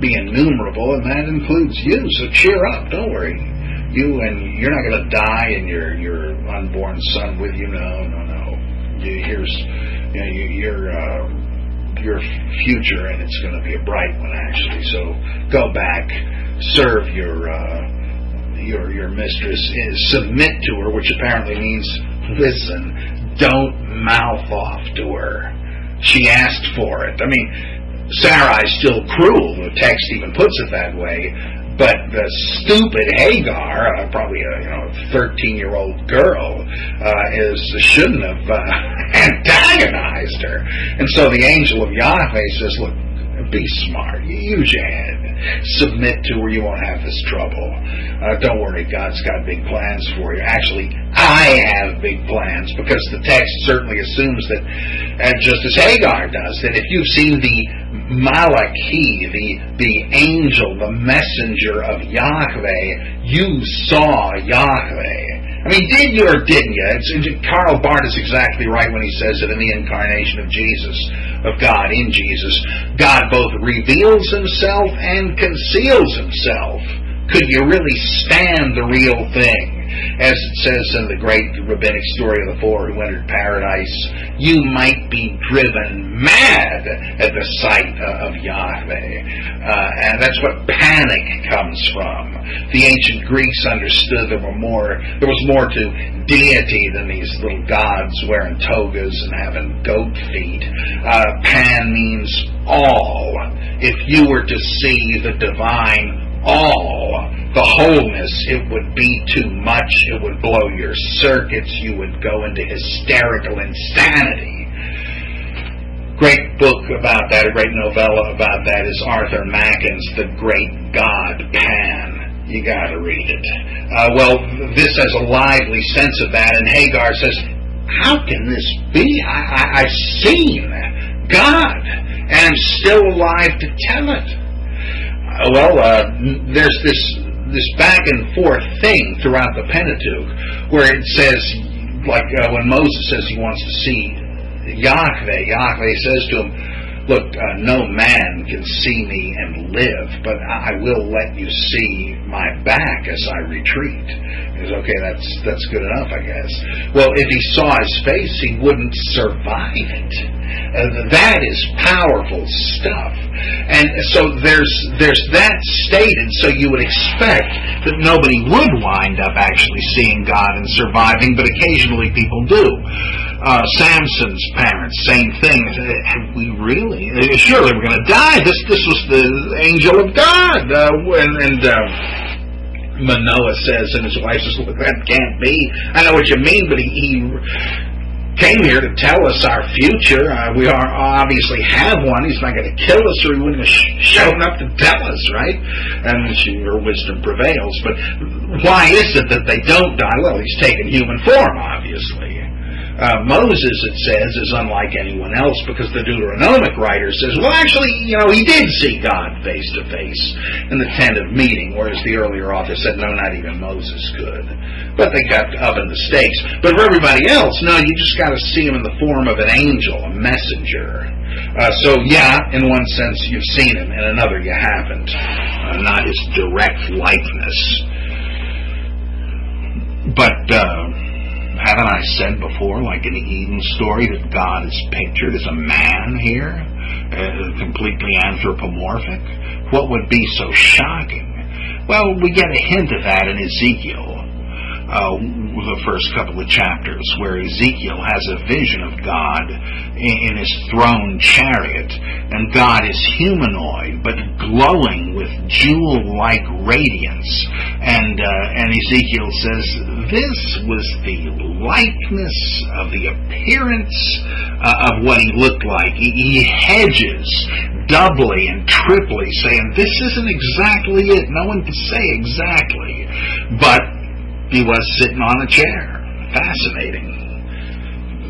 be innumerable, and that includes you. So cheer up, don't worry. You're not going to die, and your unborn son with you. No. Your future, and it's going to be a bright one, actually. So go back, serve your mistress, submit to her, which apparently means listen, don't mouth off to her. She asked for it. I mean, Sarai's still cruel. The text even puts it that way. But the stupid Hagar, probably a 13-year-old girl, shouldn't have antagonized her. And so the angel of Yahweh says, look, be smart. Use your head. Submit to her. You won't have this trouble. Don't worry. God's got big plans for you. Actually, I have big plans, because the text certainly assumes that, just as Hagar does, that if you've seen the Malachi, the angel, the messenger of Yahweh, you saw Yahweh. I mean, did you or didn't you? Karl Barth is exactly right when he says that in the incarnation of Jesus, of God in Jesus, God both reveals himself and conceals himself. Could you really stand the real thing? As it says in the great rabbinic story of the four who entered paradise, you might be driven mad at the sight of Yahweh. And that's what panic comes from. The ancient Greeks understood there was more to deity than these little gods wearing togas and having goat feet. Pan means all. If you were to see the divine all, the wholeness, it would be too much. It would blow your circuits. You would go into hysterical insanity. Great book about that, a great novella about that, is Arthur Macken's The Great God Pan. You got to read it. Well, this has a lively sense of that, and Hagar says, how can this be? I've seen God, and I'm still alive to tell it. There's this back and forth thing throughout the Pentateuch where it says, like when Moses says he wants to see Yahweh says to him, look, no man can see me and live, but I will let you see my back as I retreat. He goes, okay, that's good enough, I guess. Well, if he saw his face, he wouldn't survive it. That is powerful stuff. And so there's that stated, so you would expect that nobody would wind up actually seeing God and surviving, but occasionally people do. Samson's parents, same thing. Have we really? Surely we're going to die. This was the angel of God. Manoah says, and his wife says, look, that can't be. I know what you mean, but he came here to tell us our future. We obviously have one. He's not going to kill us, or he wouldn't have shown up to tell us, right? And her wisdom prevails. But why is it that they don't die? Well, he's taken human form, obviously. Moses, it says, is unlike anyone else because the Deuteronomic writer says, well, actually, he did see God face to face in the tent of meeting, whereas the earlier author said, no, not even Moses could. But they got up in the stakes. But for everybody else, no, you just got to see him in the form of an angel, a messenger. So, yeah, in one sense, you've seen him, in another, you haven't. Not his direct likeness. But, haven't I said before, like in the Eden story, that God is pictured as a man here, completely anthropomorphic? What would be so shocking? Well, we get a hint of that in Ezekiel, the first couple of chapters, where Ezekiel has a vision of God in his throne chariot, and God is humanoid, but glowing with jewel-like radiance. And Ezekiel says, this was the likeness of the appearance of what he looked like. He hedges doubly and triply, saying, this isn't exactly it. No one can say exactly. But he was sitting on a chair. Fascinating.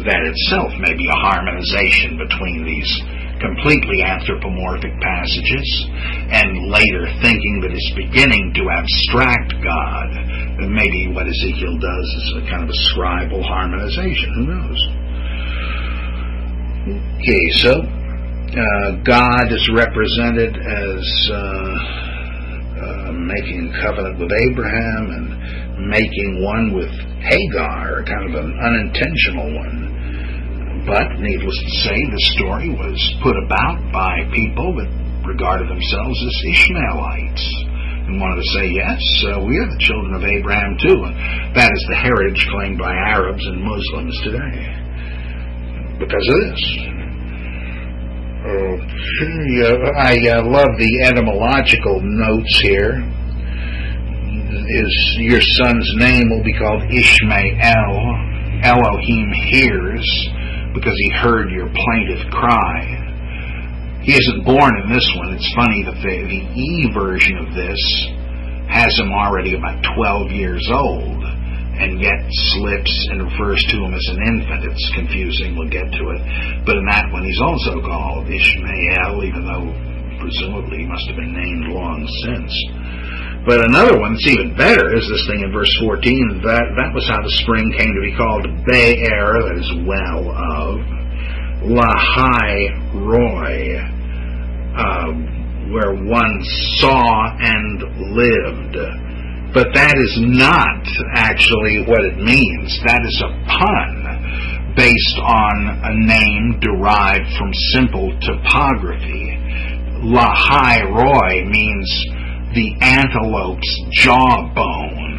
That itself may be a harmonization between these completely anthropomorphic passages and later thinking that is beginning to abstract God. And maybe what Ezekiel does is a kind of a scribal harmonization. Who knows? Okay, so God is represented as making a covenant with Abraham and making one with Hagar, kind of an unintentional one. But, needless to say, the story was put about by people that regarded themselves as Ishmaelites and wanted to say, yes, we are the children of Abraham too. And that is the heritage claimed by Arabs and Muslims today because of this. I love the etymological notes here. Your son's name will be called Ishmael. Elohim hears, because he heard your plaintive cry. He isn't born in this one. It's funny that the E version of this has him already about 12 years old, and yet slips and refers to him as an infant. It's confusing. We'll get to it. But in that one, he's also called Ishmael, even though presumably he must have been named long since. But another one that's even better is this thing in verse 14. That was how the spring came to be called Be'er, that is well of, Lahai Roy, where one saw and lived. But that is not actually what it means. That is a pun based on a name derived from simple topography. Lahai Roy means the antelope's jawbone.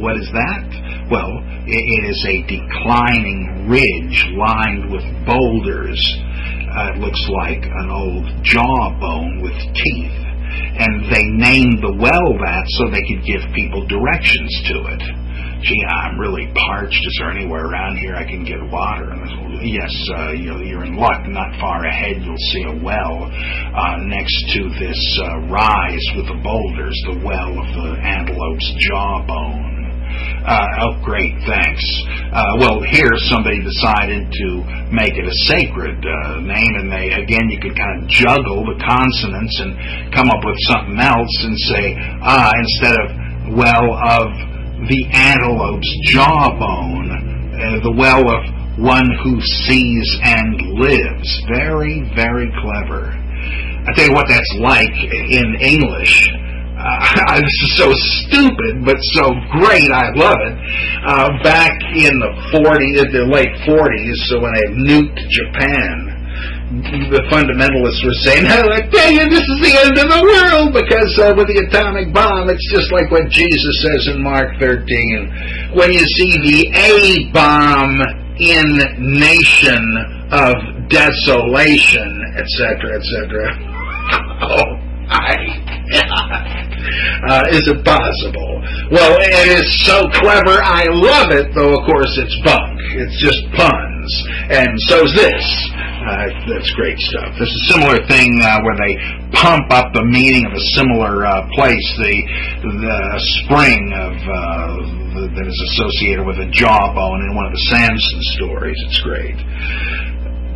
What is that? Well, it is a declining ridge lined with boulders. It looks like an old jawbone with teeth. And they named the well that so they could give people directions to it. Gee, I'm really parched. Is there anywhere around here I can get water? And yes, you're in luck. Not far ahead you'll see a well next to this rise with the boulders, the well of the antelope's jawbone. Oh, great, thanks. Well, here somebody decided to make it a sacred name, and you could kind of juggle the consonants and come up with something else and say, instead of well of the antelope's jawbone, the well of one who sees and lives. Very, very clever. I tell you what that's like in English. This is so stupid, but so great. I love it. Back in the late 40s, so when they nuked Japan, the fundamentalists were saying, I tell you, this is the end of the world, because with the atomic bomb, it's just like what Jesus says in Mark 13. When you see the A-bomb in nation of desolation, etc., etc. Is it possible? Well, it is so clever. I love it, though, of course, it's bunk. It's just puns. And so's this. That's great stuff. This is a similar thing where they pump up the meaning of a similar place, the spring that is associated with a jawbone in one of the Samson stories. It's great.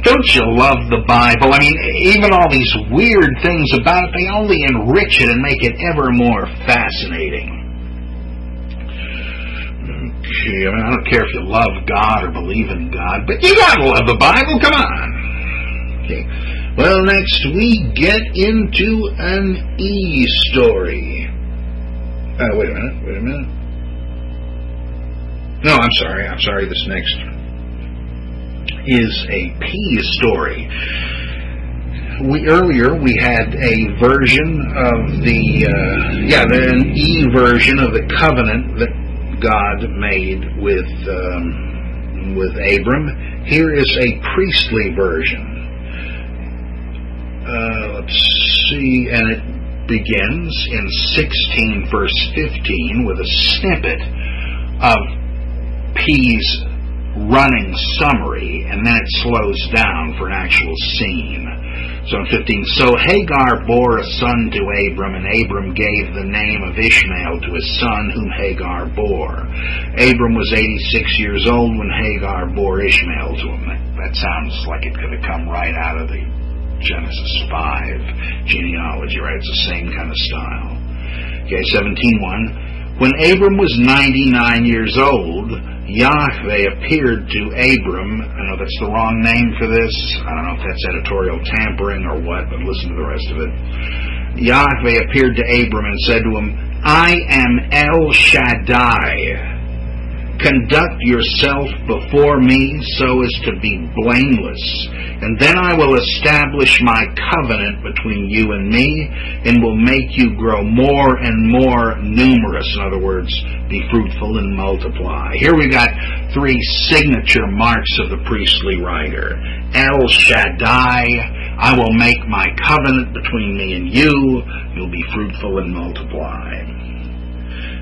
Don't you love the Bible? I mean, even all these weird things about it, they only enrich it and make it ever more fascinating. Okay, I mean, I don't care if you love God or believe in God, but you gotta love the Bible, come on. Okay. Well, next we get into an E story. Wait a minute. No, I'm sorry, this next is a P story. Earlier we had a version of an E version of the covenant that God made with Abram. Here is a priestly version. Let's see, and it begins in 16 verse 15 with a snippet of P's running summary, and then it slows down for an actual scene. So in 15, so Hagar bore a son to Abram, and Abram gave the name of Ishmael to his son whom Hagar bore. Abram was 86 years old when Hagar bore Ishmael to him. That sounds like it could have come right out of the Genesis 5 genealogy, right? It's the same kind of style. Okay, 17:1. When Abram was 99 years old, Yahweh appeared to Abram. I know that's the wrong name for this. I don't know if that's editorial tampering or what, but listen to the rest of it. Yahweh appeared to Abram and said to him, I am El Shaddai. Conduct yourself before me so as to be blameless, and then I will establish my covenant between you and me, and will make you grow more and more numerous. In other words, be fruitful and multiply. Here we got three signature marks of the priestly writer. El Shaddai, I will make my covenant between me and you. You'll be fruitful and multiply.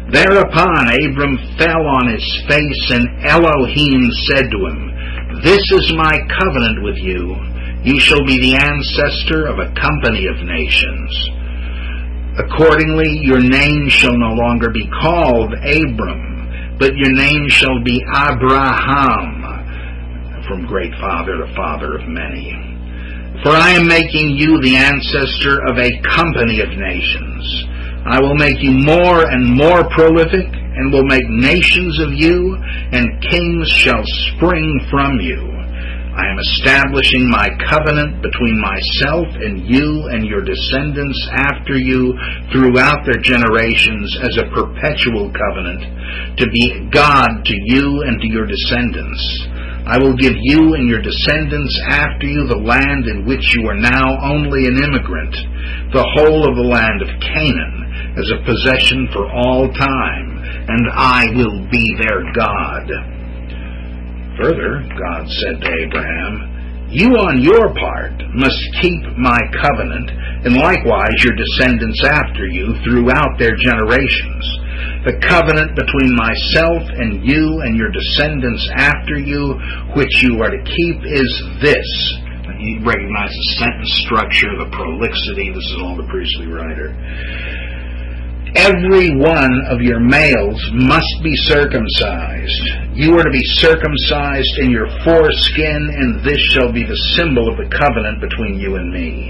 Thereupon Abram fell on his face, and Elohim said to him, This is my covenant with you. You shall be the ancestor of a company of nations. Accordingly, your name shall no longer be called Abram, but your name shall be Abraham, from great father to father of many. For I am making you the ancestor of a company of nations. I will make you more and more prolific, and will make nations of you, and kings shall spring from you. I am establishing my covenant between myself and you and your descendants after you throughout their generations as a perpetual covenant, to be God to you and to your descendants. I will give you and your descendants after you the land in which you are now only an immigrant, the whole of the land of Canaan, as a possession for all time, and I will be their God. Further, God said to Abraham, you on your part must keep my covenant, and likewise your descendants after you throughout their generations. The covenant between myself and you and your descendants after you, which you are to keep, is this. You recognize the sentence structure, the prolixity. This is all the priestly writer. Every one of your males must be circumcised. You are to be circumcised in your foreskin, and this shall be the symbol of the covenant between you and me.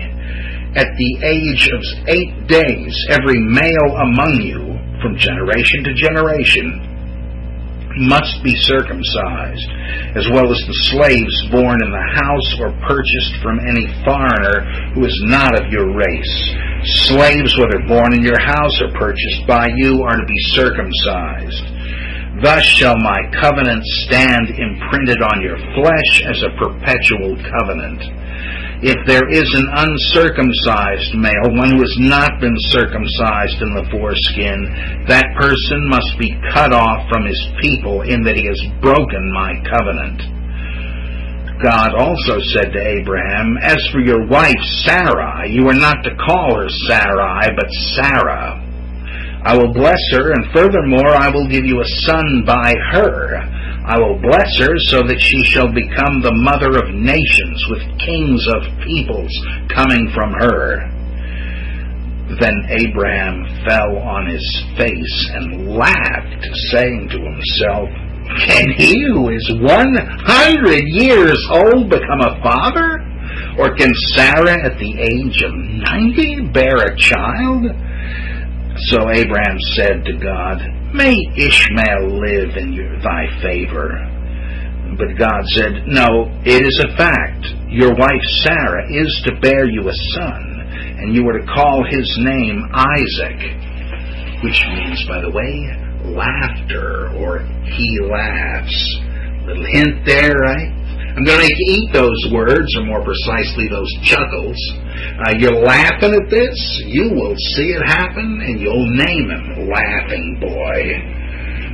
At the age of 8 days, every male among you, from generation to generation, must be circumcised, as well as the slaves born in the house or purchased from any foreigner who is not of your race. Slaves, whether born in your house or purchased by you, are to be circumcised. Thus shall my covenant stand imprinted on your flesh as a perpetual covenant. If there is an uncircumcised male, one who has not been circumcised in the foreskin, that person must be cut off from his people, in that he has broken my covenant. God also said to Abraham, as for your wife Sarai, you are not to call her Sarai, but Sarah. I will bless her, and furthermore I will give you a son by her. I will bless her so that she shall become the mother of nations, with kings of peoples coming from her. Then Abraham fell on his face and laughed, saying to himself, can he who is 100 years old become a father? Or can Sarah at the age of 90 bear a child? So Abraham said to God, may Ishmael live in thy favor. But God said, no, it is a fact. Your wife Sarah is to bear you a son, and you are to call his name Isaac, which means, by the way, laughter, or he laughs. Little hint there, right? I'm going to make you eat those words, or more precisely, those chuckles. You're laughing at this, you will see it happen, and you'll name him Laughing Boy.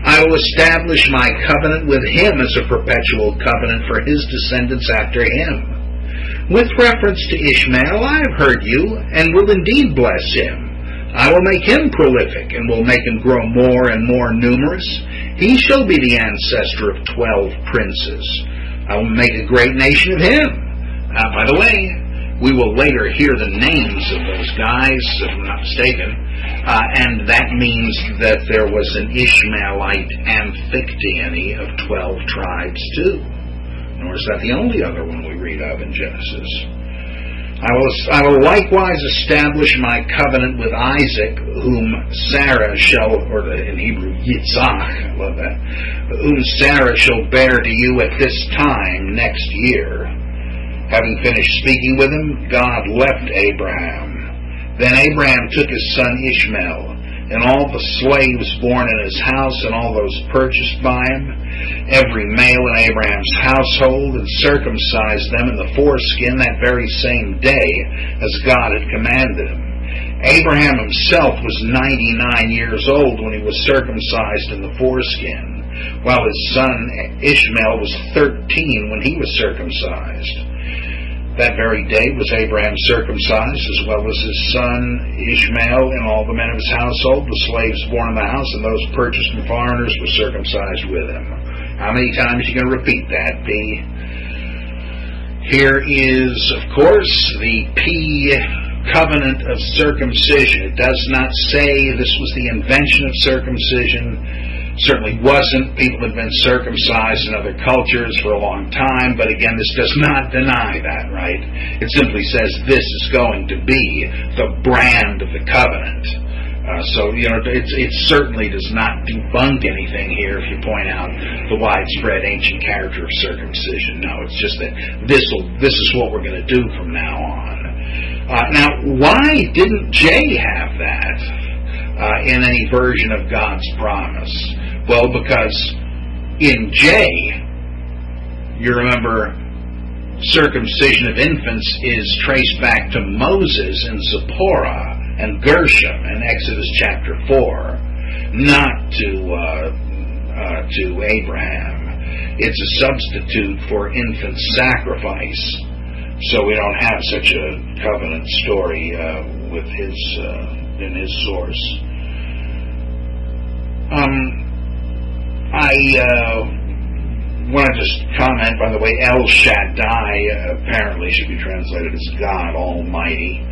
I will establish my covenant with him as a perpetual covenant for his descendants after him. With reference to Ishmael, I have heard you, and will indeed bless him. I will make him prolific, and will make him grow more and more numerous. He shall be the ancestor of 12 princes. I will make a great nation of him. By the way, we will later hear the names of those guys, if I'm not mistaken, and that means that there was an Ishmaelite Amphictyony of 12 tribes too. Nor is that the only other one we read of in Genesis. I will likewise establish my covenant with Isaac, whom Sarah shall, or in Hebrew, Yitzhak, I love that, whom Sarah shall bear to you at this time next year. Having finished speaking with him, God left Abraham. Then Abraham took his son Ishmael, and all the slaves born in his house, and all those purchased by him, every male in Abraham's household, and circumcised them in the foreskin that very same day, as God had commanded him. Abraham himself was 99 years old when he was circumcised in the foreskin, while his son Ishmael was 13 when he was circumcised. That very day was Abraham circumcised, as well as his son Ishmael, and all the men of his household, the slaves born in the house, and those purchased from foreigners were circumcised with him. How many times are you going to repeat that, P? Here is, of course, the P covenant of circumcision. It does not say this was the invention of circumcision. Certainly wasn't. People had been circumcised in other cultures for a long time, but again, this does not deny that, right? It simply says this is going to be the brand of the covenant. So, it certainly does not debunk anything here if you point out the widespread ancient character of circumcision. No, it's just that this is what we're going to do from now on. Now, why didn't Jay have that in any version of God's promise? Well, because in Jay, you remember, circumcision of infants is traced back to Moses in Zipporah and Gershom in Exodus chapter 4, not to Abraham. It's a substitute for infant sacrifice, so we don't have such a covenant story with in his source. I want to just comment, by the way, El Shaddai apparently should be translated as God Almighty.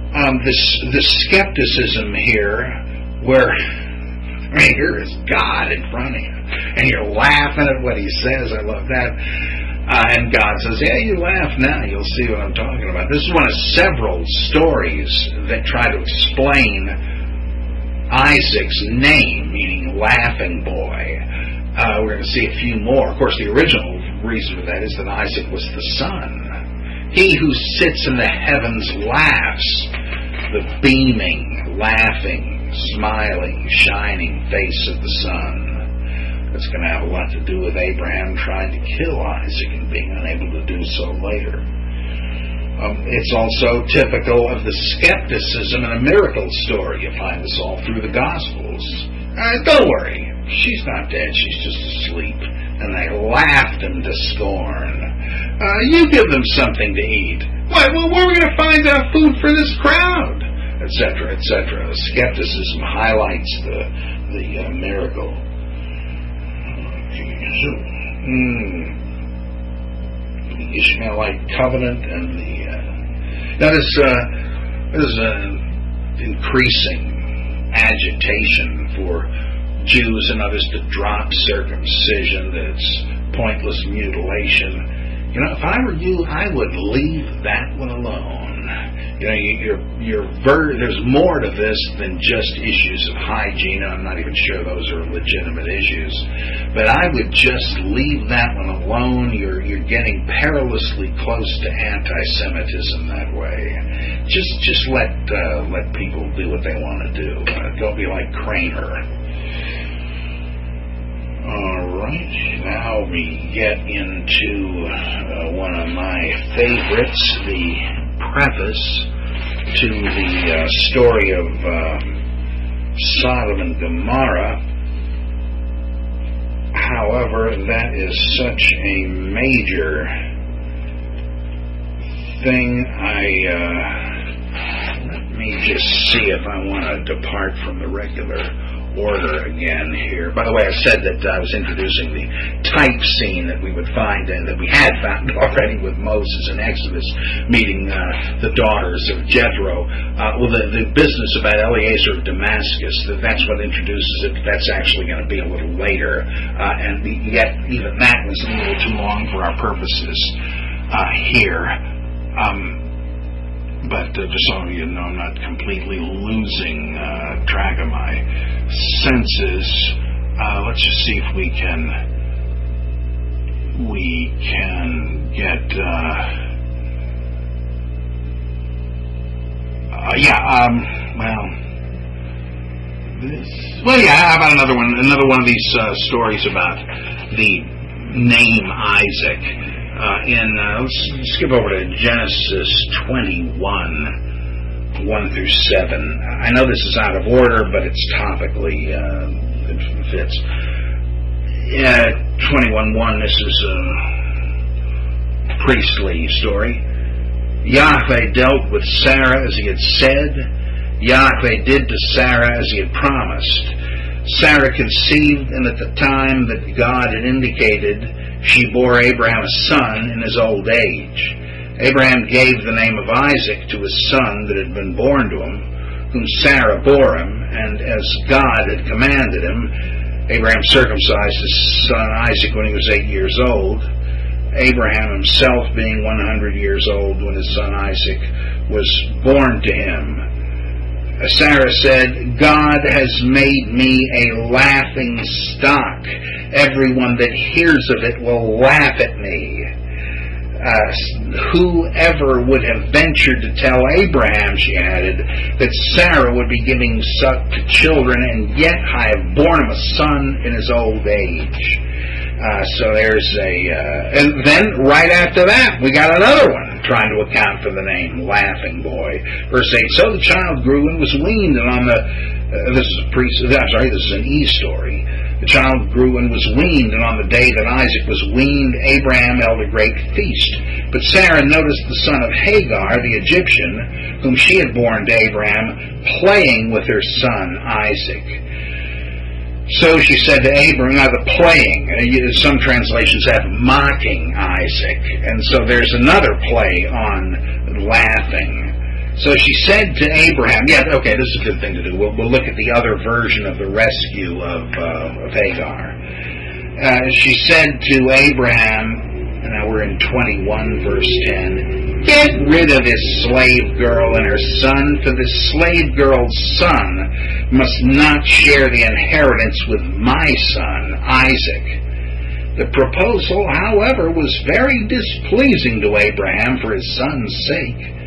The skepticism here, where here is God in front of you, and you're laughing at what he says. I love that. And God says, yeah, you laugh now, you'll see what I'm talking about. This is one of several stories that try to explain Isaac's name, meaning laughing boy. We're going to see a few more. Of course, the original reason for that is that Isaac was the son. He who sits in the heavens laughs, the beaming, laughing, smiling, shining face of the sun. That's going to have a lot to do with Abraham trying to kill Isaac and being unable to do so later. It's also typical of the skepticism in a miracle story. You find this all through the Gospels. Don't worry, she's not dead, she's just asleep. And they laughed him to scorn. You give them something to eat. Why, well, where are we going to find food for this crowd? Etc., etc. Skepticism highlights the miracle. The Ishmaelite covenant and the now this is an increasing agitation for Jews and others to drop circumcision, that it's pointless mutilation. If I were you, I would leave that one alone. There's more to this than just issues of hygiene. I'm not even sure those are legitimate issues. But I would just leave that one alone. You're getting perilously close to anti-Semitism that way. Just let people do what they want to do. Don't be like Kramer. All right, now we get into one of my favorites, the preface to the story of Sodom and Gomorrah. However, that is such a major thing. Let me just see if I want to depart from the regular order again here. By the way, I said that I was introducing the type scene that we would find, and that we had found already with Moses in Exodus meeting the daughters of Jethro. Well, the business about Eliezer of Damascus, that's what introduces it. That's actually going to be a little later, and yet even that was a little too long for our purposes here. But just so you know, I'm not completely losing track of my senses. Let's just see if we can get how about another one of these stories about the name Isaac. Let's skip over to Genesis 21, 1 through 7. I know this is out of order, but it's topically, it fits. 21:1, this is a priestly story. Yahweh dealt with Sarah as he had said. Yahweh did to Sarah as he had promised. Sarah conceived, and at the time that God had indicated, she bore Abraham a son in his old age. Abraham gave the name of Isaac to his son that had been born to him, whom Sarah bore him, and as God had commanded him, Abraham circumcised his son Isaac when he was 8 years old. Abraham himself being 100 years old when his son Isaac was born to him. Sarah said, God has made me a laughing stock. Everyone that hears of it will laugh at me. Whoever would have ventured to tell Abraham, she added, that Sarah would be giving suck to children, and yet I have borne him a son in his old age. So there's and then right after that, we got another one trying to account for the name, Laughing Boy. Verse 8, so the child grew and was weaned, and on the, this is an E story. The child grew and was weaned, and on the day that Isaac was weaned, Abraham held a great feast. But Sarah noticed the son of Hagar, the Egyptian, whom she had borne to Abraham, playing with her son Isaac. So she said to Abraham, now the playing, some translations have mocking Isaac, and so there's another play on laughing. So she said to Abraham, this is a good thing to do. We'll look at the other version of the rescue of Hagar. She said to Abraham, and now we're in 21 verse 10, get rid of this slave girl and her son, for this slave girl's son must not share the inheritance with my son, Isaac. The proposal, however, was very displeasing to Abraham for his son's sake.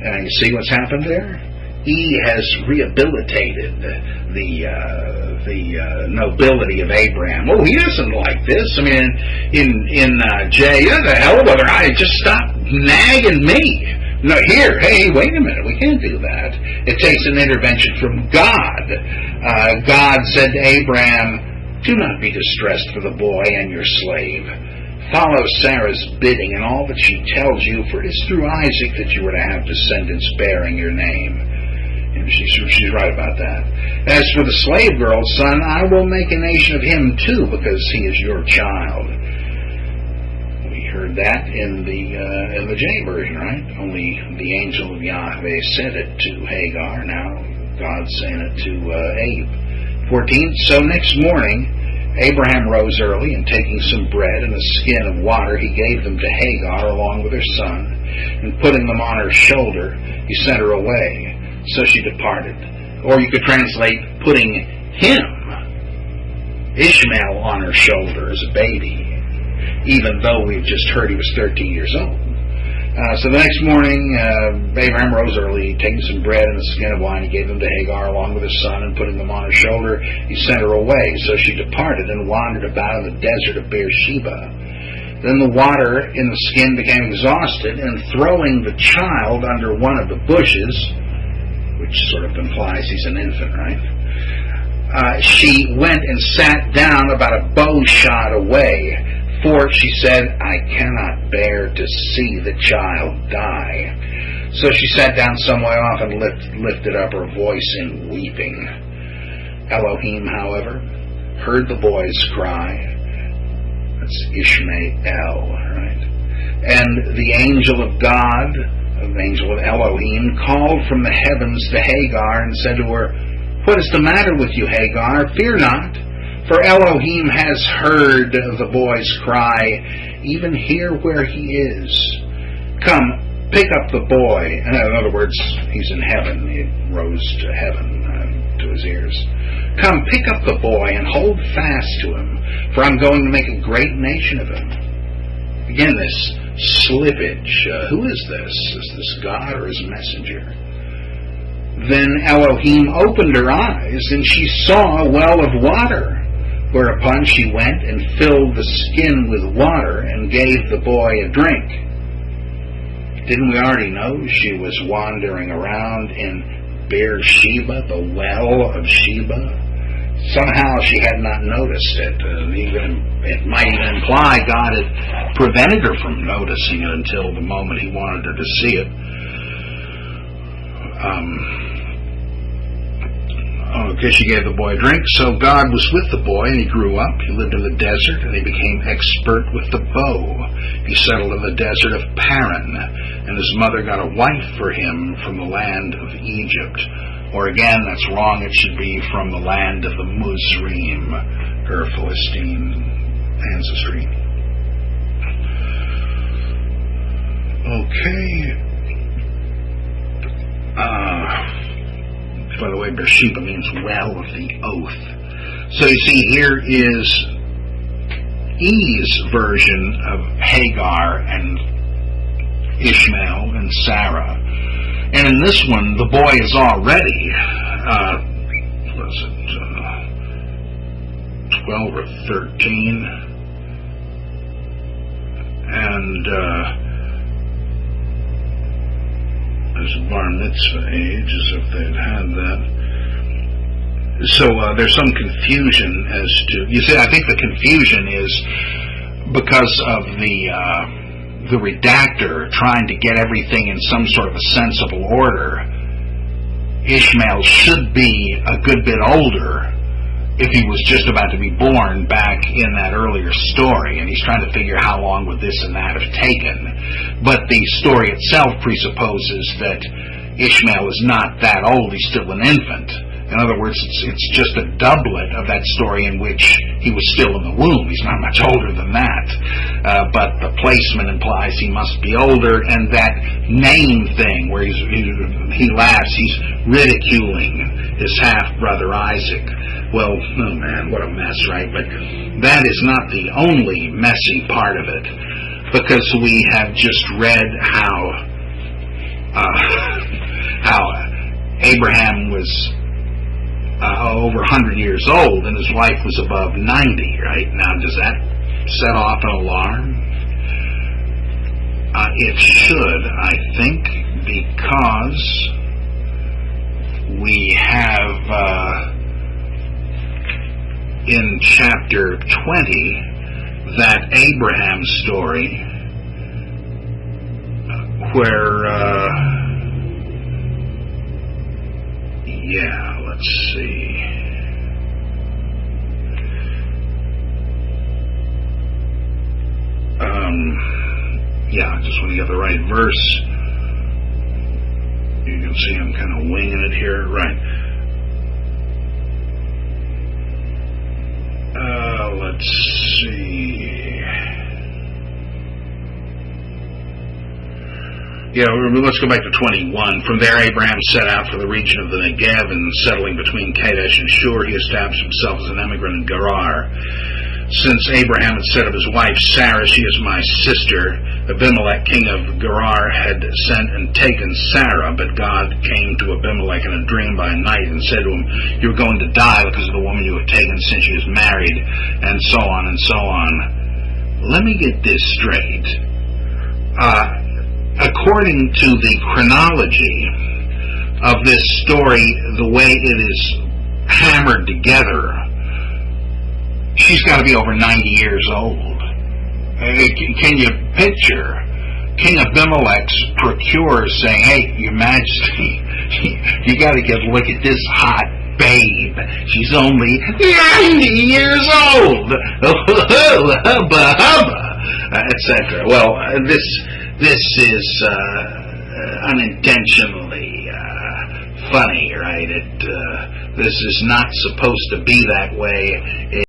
And you see what's happened there? He has rehabilitated the nobility of Abraham. Oh, he doesn't like this. I mean, in J, the hell with her. I just stop nagging me. No, here, hey, wait a minute. We can't do that. It takes an intervention from God. God said to Abraham, do not be distressed for the boy and your slave. Follow Sarah's bidding and all that she tells you, for it is through Isaac that you are to have descendants bearing your name. And she's right about that. As for the slave girl's son, I will make a nation of him too, because he is your child. We heard that in the J version, right? Only the angel of Yahweh said it to Hagar. Now God's saying it to Abe. 14. So next morning, Abraham rose early, and taking some bread and a skin of water, he gave them to Hagar along with her son, and putting them on her shoulder, he sent her away. So she departed. Or you could translate, putting him, Ishmael, on her shoulder as a baby, even though we've just heard he was 13 years old. So the next morning, Abraham rose early, taking some bread and a skin of wine, he gave them to Hagar along with his son, and putting them on her shoulder, he sent her away. So she departed and wandered about in the desert of Beersheba. Then the water in the skin became exhausted, and throwing the child under one of the bushes, which sort of implies he's an infant, right? She went and sat down about a bow shot away. For, she said, I cannot bear to see the child die. So she sat down some way off and lifted up her voice in weeping. Elohim, however, heard the boy's cry. That's Ishmael, right? And the angel of God, the angel of Elohim, called from the heavens to Hagar and said to her, what is the matter with you, Hagar? Fear not. For Elohim has heard the boy's cry, even here where he is. Come, pick up the boy. In other words, he's in heaven. He rose to heaven, to his ears. Come, pick up the boy and hold fast to him, for I'm going to make a great nation of him. Again, this slippage. Who is this? Is this God or his messenger? Then Elohim opened her eyes, and she saw a well of water. Whereupon she went and filled the skin with water and gave the boy a drink. Didn't we already know she was wandering around in Beersheba, the well of Sheba? Somehow she had not noticed it. It might even imply God had prevented her from noticing it until the moment he wanted her to see it. Because she gave the boy a drink. So God was with the boy, and he grew up. He lived in the desert, and he became expert with the bow. He settled in the desert of Paran, and his mother got a wife for him from the land of Egypt. Or again, that's wrong. It should be from the land of the Mizraim, her Philistine ancestry. Okay. way Beersheba means well of the oath. So you see, here is Eve's version of Hagar and Ishmael and Sarah. And in this one, the boy is already, 12 or 13. And there's bar mitzvah age, as if they'd had that. So there's some confusion as to, you see, I think the confusion is because of the redactor trying to get everything in some sort of a sensible order. Ishmael should be a good bit older if he was just about to be born back in that earlier story, and he's trying to figure how long would this and that have taken. But the story itself presupposes that Ishmael is not that old, he's still an infant. In other words, it's just a doublet of that story in which he was still in the womb. He's not much older than that. But the placement implies he must be older, and that name thing where he laughs, he's ridiculing his half-brother Isaac. Well, oh man, what a mess, right? But that is not the only messy part of it, because we have just read how Abraham was over 100 years old and his wife was above 90, right? Now, does that set off an alarm? It should, I think, because we have in chapter 20 that Abraham story where let's see. I just want to get the right verse. You can see I'm kind of winging it here. Right. Let's see. Let's go back to 21. From there, Abraham set out for the region of the Negev, and settling between Kadesh and Shur, he established himself as an emigrant in Gerar. Since Abraham had said of his wife Sarah, "She is my sister," Abimelech, king of Gerar, had sent and taken Sarah, but God came to Abimelech in a dream by night and said to him, "You're going to die because of the woman you have taken, since she is married," and so on and so on. Let me get this straight. According to the chronology of this story, the way it is hammered together, she's got to be over 90 years old. Can you picture King Abimelech's procurers saying, "Hey, Your Majesty, you got to get a look at this hot babe. She's only 90 years old." Hubba hubba, etc. Well, this is unintentionally funny, right? This is not supposed to be that way.